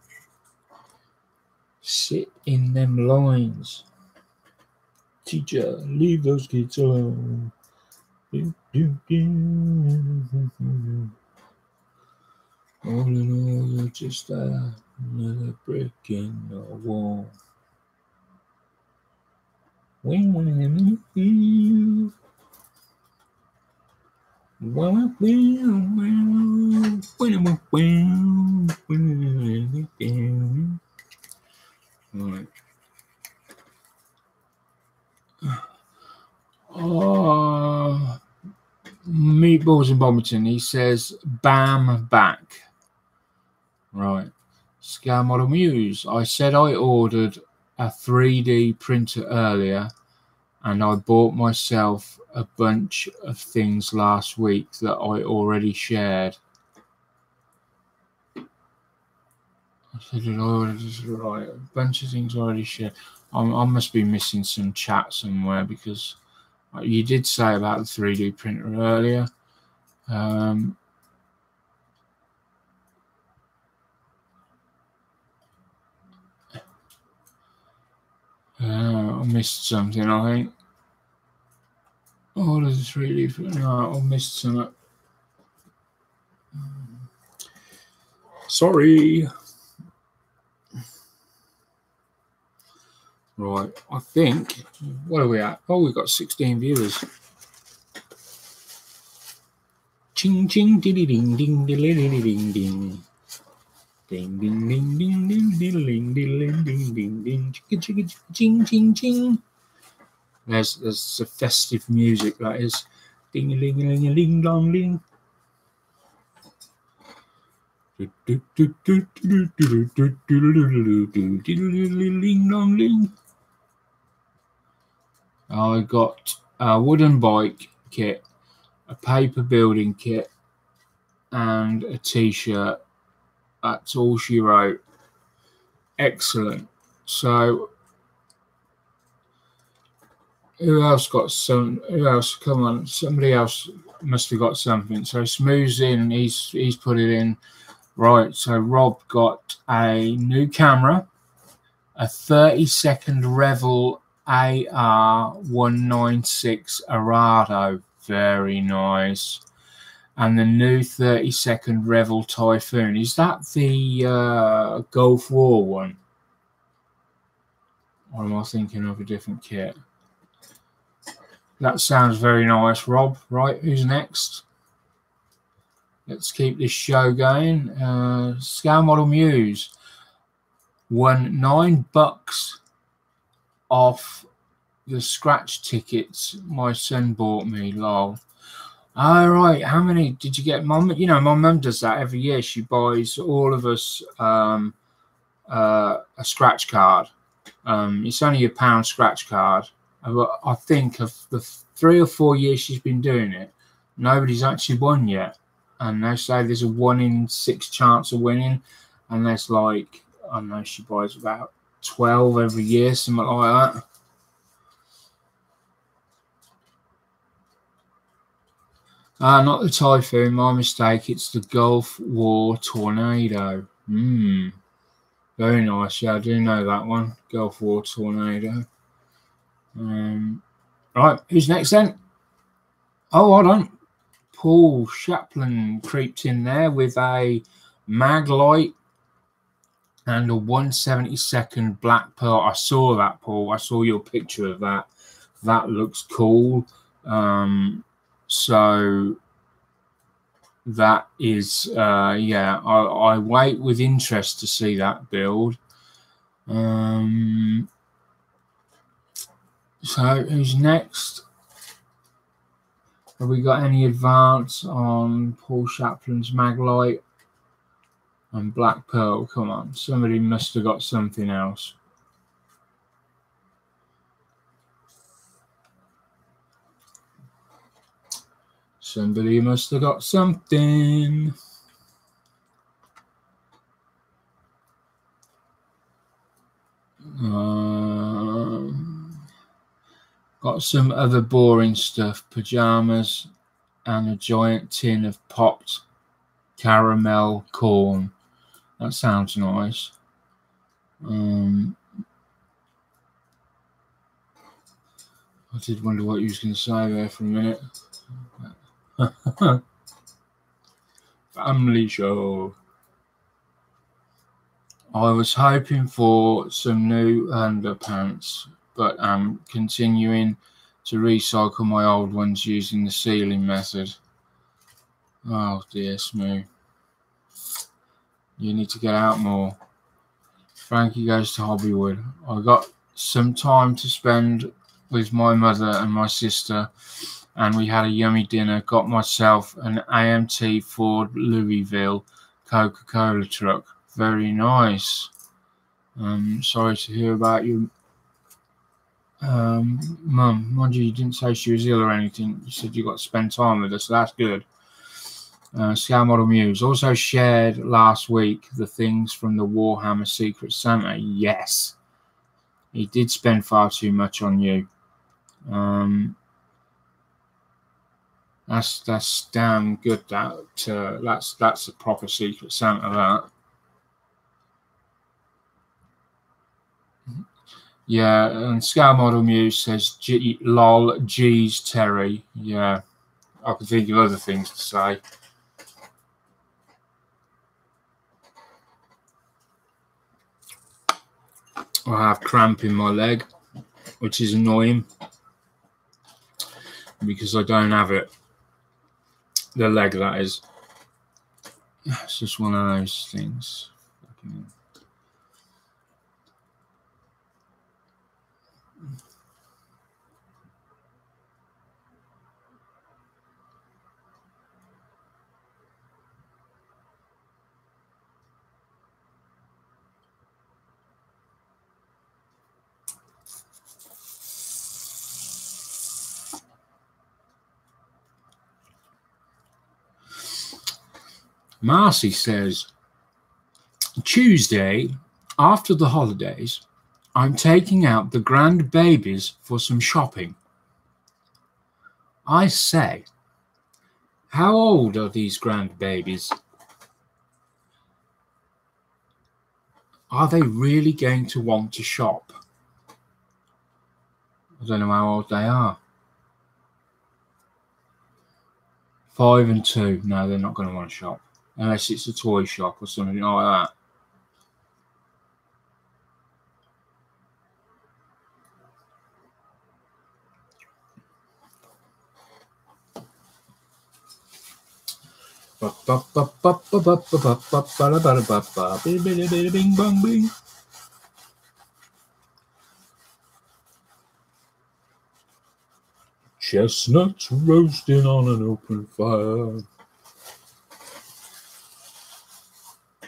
Sit in them lines. Teacher, leave those kids alone. All in all, you're just another brick in the wall. Right. Meatballs in Bombington, he says, bam, back. Right. Scale Model Muse. I said I ordered a 3D printer earlier, and I bought myself a bunch of things last week that I already shared. I said, did I order this? Right, a bunch of things already shared. I must be missing some chat somewhere, because you did say about the 3D printer earlier. I'm missed something, I think. Oh, there's a 3-leaf. No, I missed something. Sorry. Right, I think, what are we at? Oh, we've got 16 viewers. Ching ching ding ding ding ding ding ding ding. Ding ding ding ding ding ding ding ding ding ding ding ching ching ching ching. There's a festive music that is. Ding ding ding ding ding dong ding. I got a wooden bike kit, a paper building kit, and a t-shirt. That's all she wrote. Excellent. So who else got some? Who else? Come on, somebody else must have got something. So Smooth's in. He's put it in. Right. So Rob got a new camera, a 30-second Revel AR196 Arado. Very nice. And the new 30-second Revel Typhoon. Is that the Gulf War one? Or am I thinking of a different kit? That sounds very nice, Rob. Right, who's next? Let's keep this show going. Scale Model Muse won $9 off the scratch tickets my son bought me. Lol. All right, how many did you get, Mum? You know, my mum does that every year. She buys all of us a scratch card. It's only a £1 scratch card. I think of the 3 or 4 years she's been doing it, nobody's actually won yet. And they say there's a 1 in 6 chance of winning. And there's like, I don't know, she buys about 12 every year, something like that. Not the Typhoon, my mistake. It's the Gulf War Tornado. Very nice. Yeah, I do know that one. Gulf War Tornado. Right, who's next then? Oh, hold on. Paul Chaplin creeped in there with a mag light and a 1/72 Black Pearl. I saw that, Paul. I saw your picture of that. That looks cool. So that is, yeah, I wait with interest to see that build. So who's next? Have we got any advance on Paul Chaplin's Maglite and Black Pearl? Come on, somebody must have got something else. Somebody must have got something. Got some other boring stuff. Pajamas and a giant tin of popped caramel corn. That sounds nice. I did wonder what you was going to say there for a minute. Family show. I was hoping for some new underpants, but I'm continuing to recycle my old ones using the sealing method. Oh dear, Smooth. You need to get out more. Frankie goes to Hobbywood. I got some time to spend with my mother and my sister, and we had a yummy dinner. Got myself an AMT Ford Louisville Coca-Cola truck. Very nice. Sorry to hear about you, Mum. Mind you, you didn't say she was ill or anything. You said you got to spend time with us, so that's good. Scale Model Muse also shared last week the things from the Warhammer Secret Santa. Yes, he did spend far too much on you. That's damn good. That's a proper Secret Santa. That Yeah, and Scale Model Muse says, lol, geez, Terry. Yeah, I could think of other things to say. I have cramp in my leg, which is annoying because I don't have it. The leg, that is. It's just one of those things. Marcy says, Tuesday, after the holidays, I'm taking out the grandbabies for some shopping. I say, how old are these grandbabies? Are they really going to want to shop? I don't know how old they are. 5 and 2. No, they're not going to want to shop. Unless it's a toy shop or something like that. Bing bong bing. Chestnuts roasting on an open fire.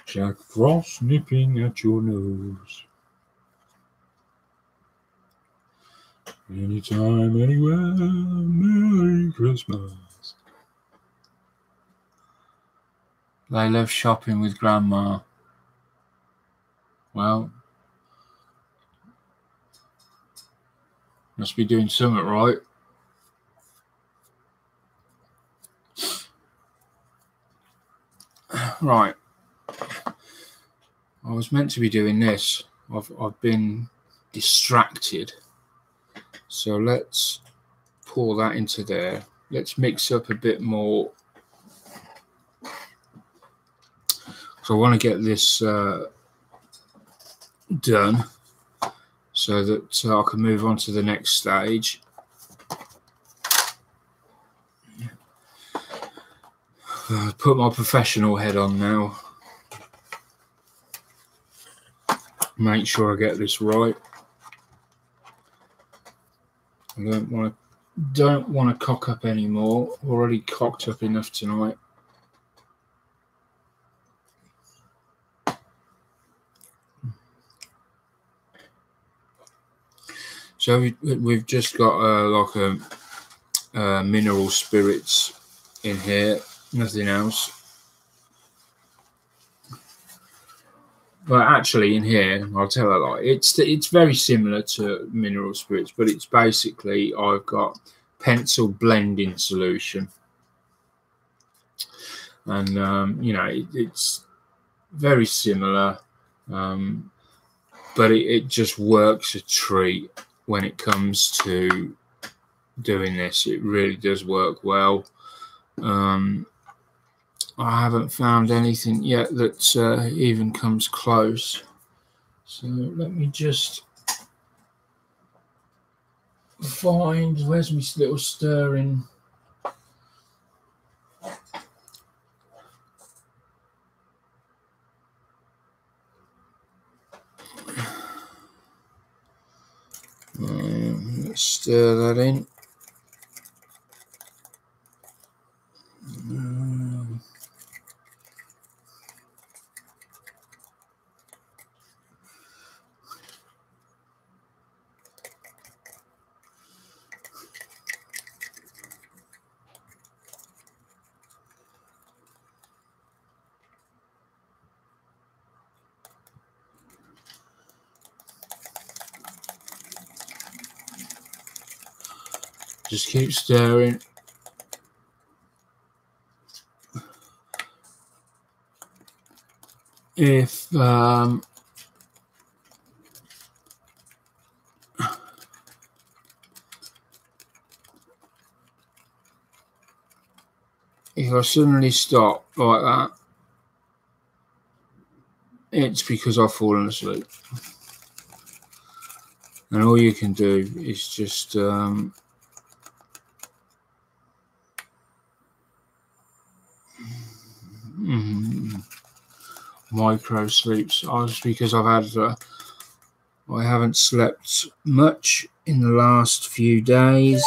Jack Frost nipping at your nose. Anytime, anywhere, Merry Christmas. They love shopping with Grandma. Well, must be doing something right. Right. I was meant to be doing this. I've been distracted. So let's pour that into there. Let's mix up a bit more. So I want to get this done so that I can move on to the next stage. Put my professional head on now. Make sure I get this right. I don't want to cock up anymore. Already cocked up enough tonight. So we've just got like a mineral spirits in here, nothing else. Well, actually, in here, I'll tell a lie. It's very similar to mineral spirits, but it's basically I've got pencil blending solution, and you know it's very similar, but it just works a treat when it comes to doing this. It really does work well. I haven't found anything yet that even comes close. So let me just find, where's my little stirring? Let's stir that in. Just keep stirring. If if I suddenly stop like that, it's because I've fallen asleep. And all you can do is just micro sleeps. Just because I haven't slept much in the last few days.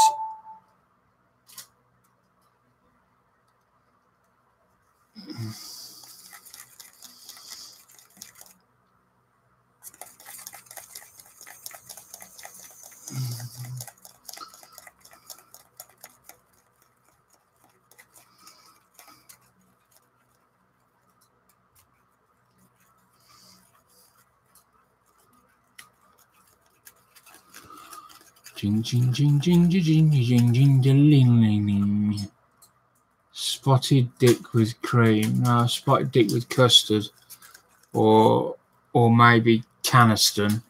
Spotted dick with cream. No, spotted dick with custard, or maybe Caniston.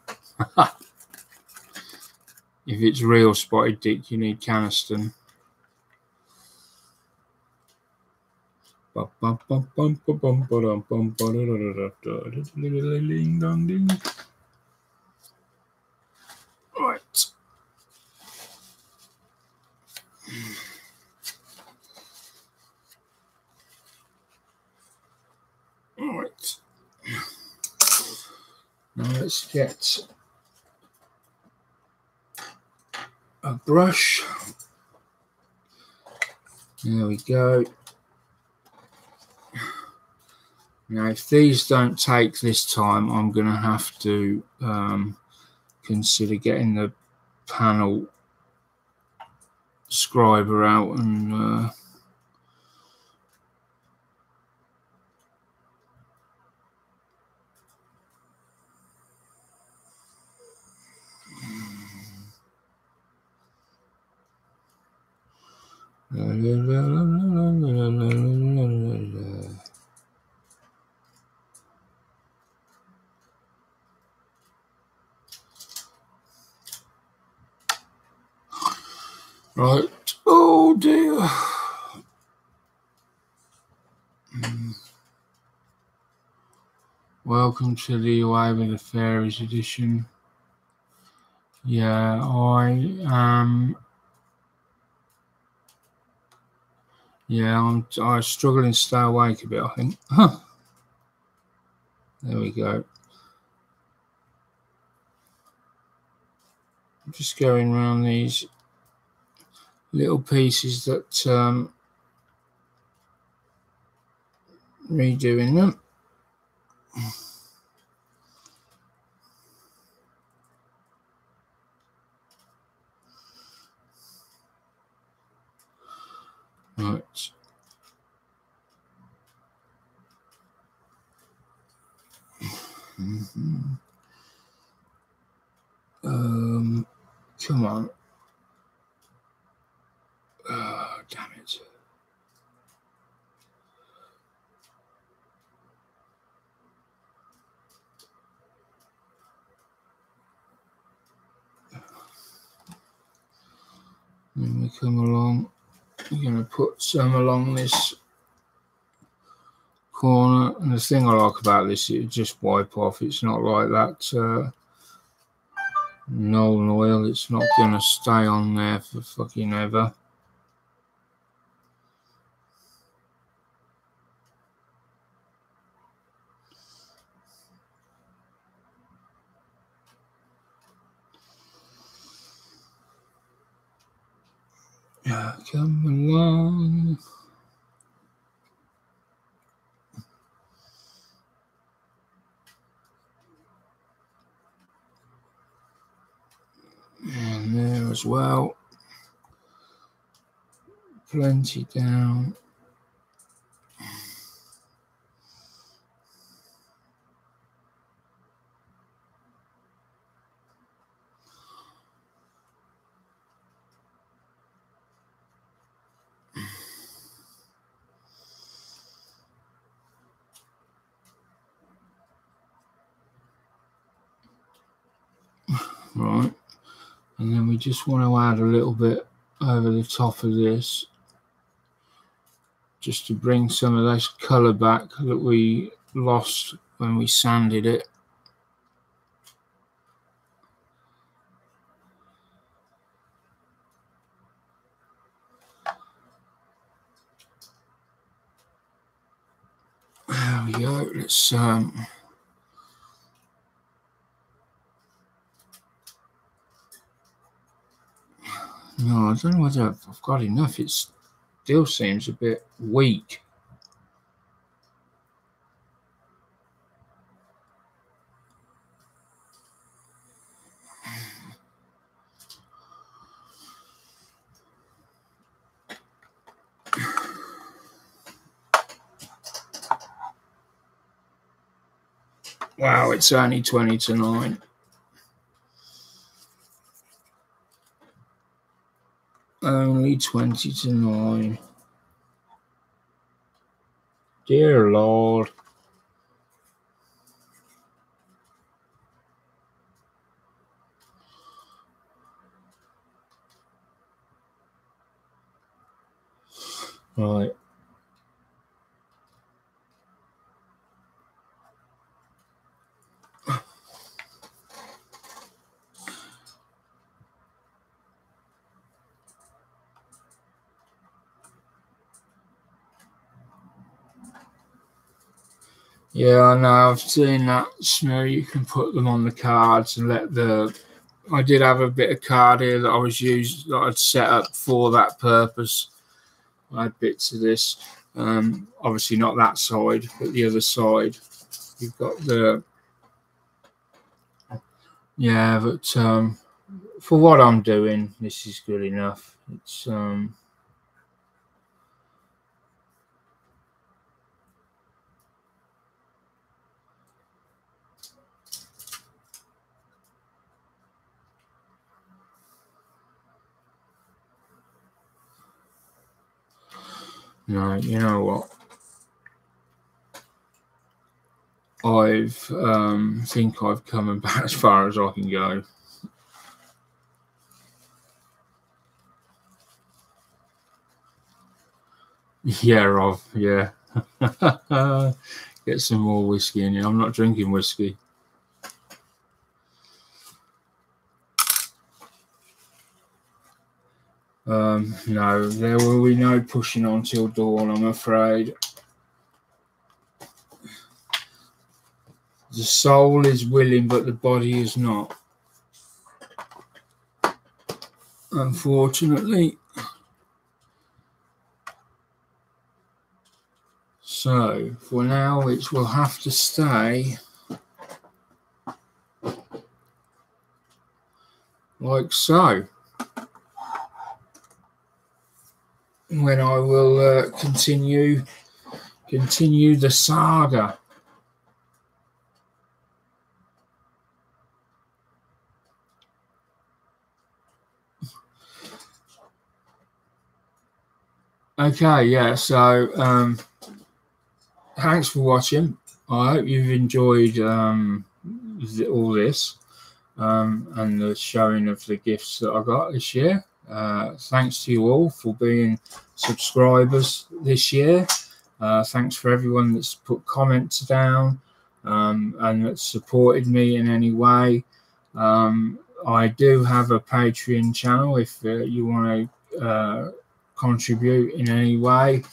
If it's real spotted dick, you need Caniston. Right. Right. Now let's get a brush. There we go. Now, if these don't take this time, I'm going to have to consider getting the panel scriber out and right. Oh dear. Welcome to the Away with the Fairies edition. Yeah, I I'm struggling to stay awake a bit, I think. There we go. I'm just going around these little pieces that redoing them. Right. Come on. Oh, damn it. Then we come along. We're going to put some along this corner. And the thing I like about this, it just wipe off. It's not like that Nolan oil. It's not going to stay on there for fucking ever. Yeah, come along. And there as well. Plenty down. Right, and then we just want to add a little bit over the top of this just to bring some of this colour back that we lost when we sanded it. There we go. Let's no, I don't know whether I've got enough. It still seems a bit weak. Wow, it's only 20 to 9. Only 20 to 9. Dear Lord. Right. Yeah, I know. I've seen that. You can put them on the cards and let the. I did have a bit of card here that I was used that I'd set up for that purpose. I had bits of this. Obviously not that side, but the other side. You've got the. Yeah, but for what I'm doing, this is good enough. It's no, you know what? Think I've come about as far as I can go. Yeah, yeah. Get some more whiskey in here. I'm not drinking whiskey. No, there will be no pushing on till dawn, I'm afraid. The soul is willing, but the body is not. Unfortunately. So, for now, it will have to stay like so. When I will continue the saga. Okay, yeah, so thanks for watching. I hope you've enjoyed all this and the showing of the gifts that I got this year. Thanks to you all for being subscribers this year. Thanks for everyone that's put comments down and that's supported me in any way. I do have a Patreon channel if you want to contribute in any way.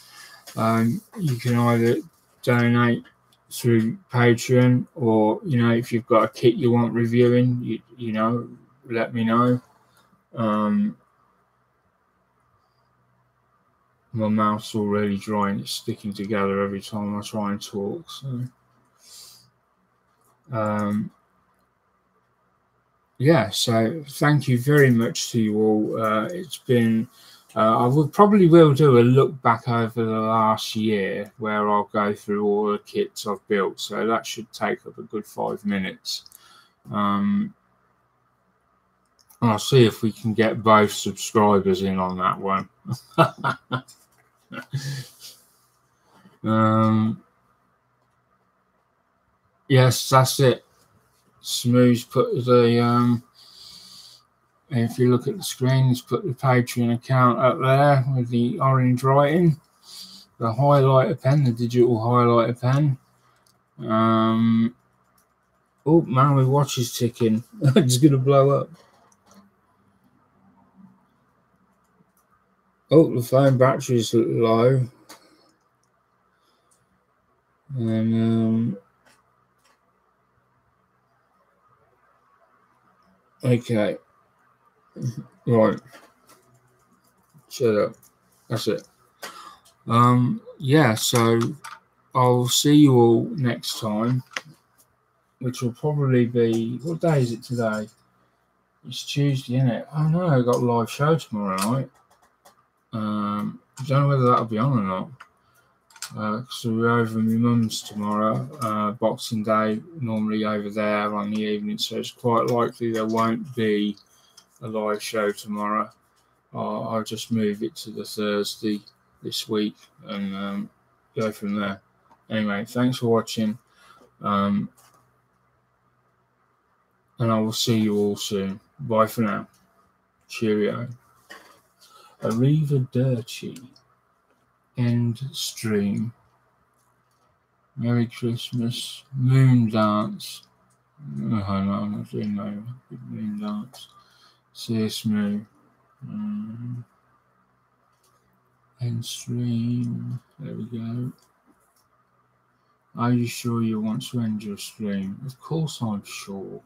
You can either donate through Patreon, or if you've got a kit you want reviewing, you know, let me know. My mouth's already dry and it's sticking together every time I try and talk. So, yeah. So thank you very much to you all. It's been. I probably will do a look back over the last year where I'll go through all the kits I've built. So that should take up a good 5 minutes. I'll see if we can get both subscribers in on that one. Yes, that's it. Smooth's put the if you look at the screen, he's put the Patreon account up there with the orange writing. the highlighter pen, the digital highlighter pen. Oh man, my watch is ticking. It's gonna blow up. Oh, the phone battery's low. And okay, right. Shut up. That's it. Yeah. So I'll see you all next time, which will probably be, what day is it today? It's Tuesday, isn't it? Oh no, I've got a live show tomorrow night. I don't know whether that'll be on or not. Because we're over at my mum's tomorrow, Boxing Day, normally over there on the evening, so it's quite likely there won't be a live show tomorrow. I'll just move it to the Thursday this week and go from there. Anyway, thanks for watching, and I will see you all soon. Bye for now. Cheerio. Arrivederci. End stream. Merry Christmas. Moon dance. Oh, no, I'm not doing no moon dance. See you smooth. End stream. There we go. Are you sure you want to end your stream? Of course I'm sure.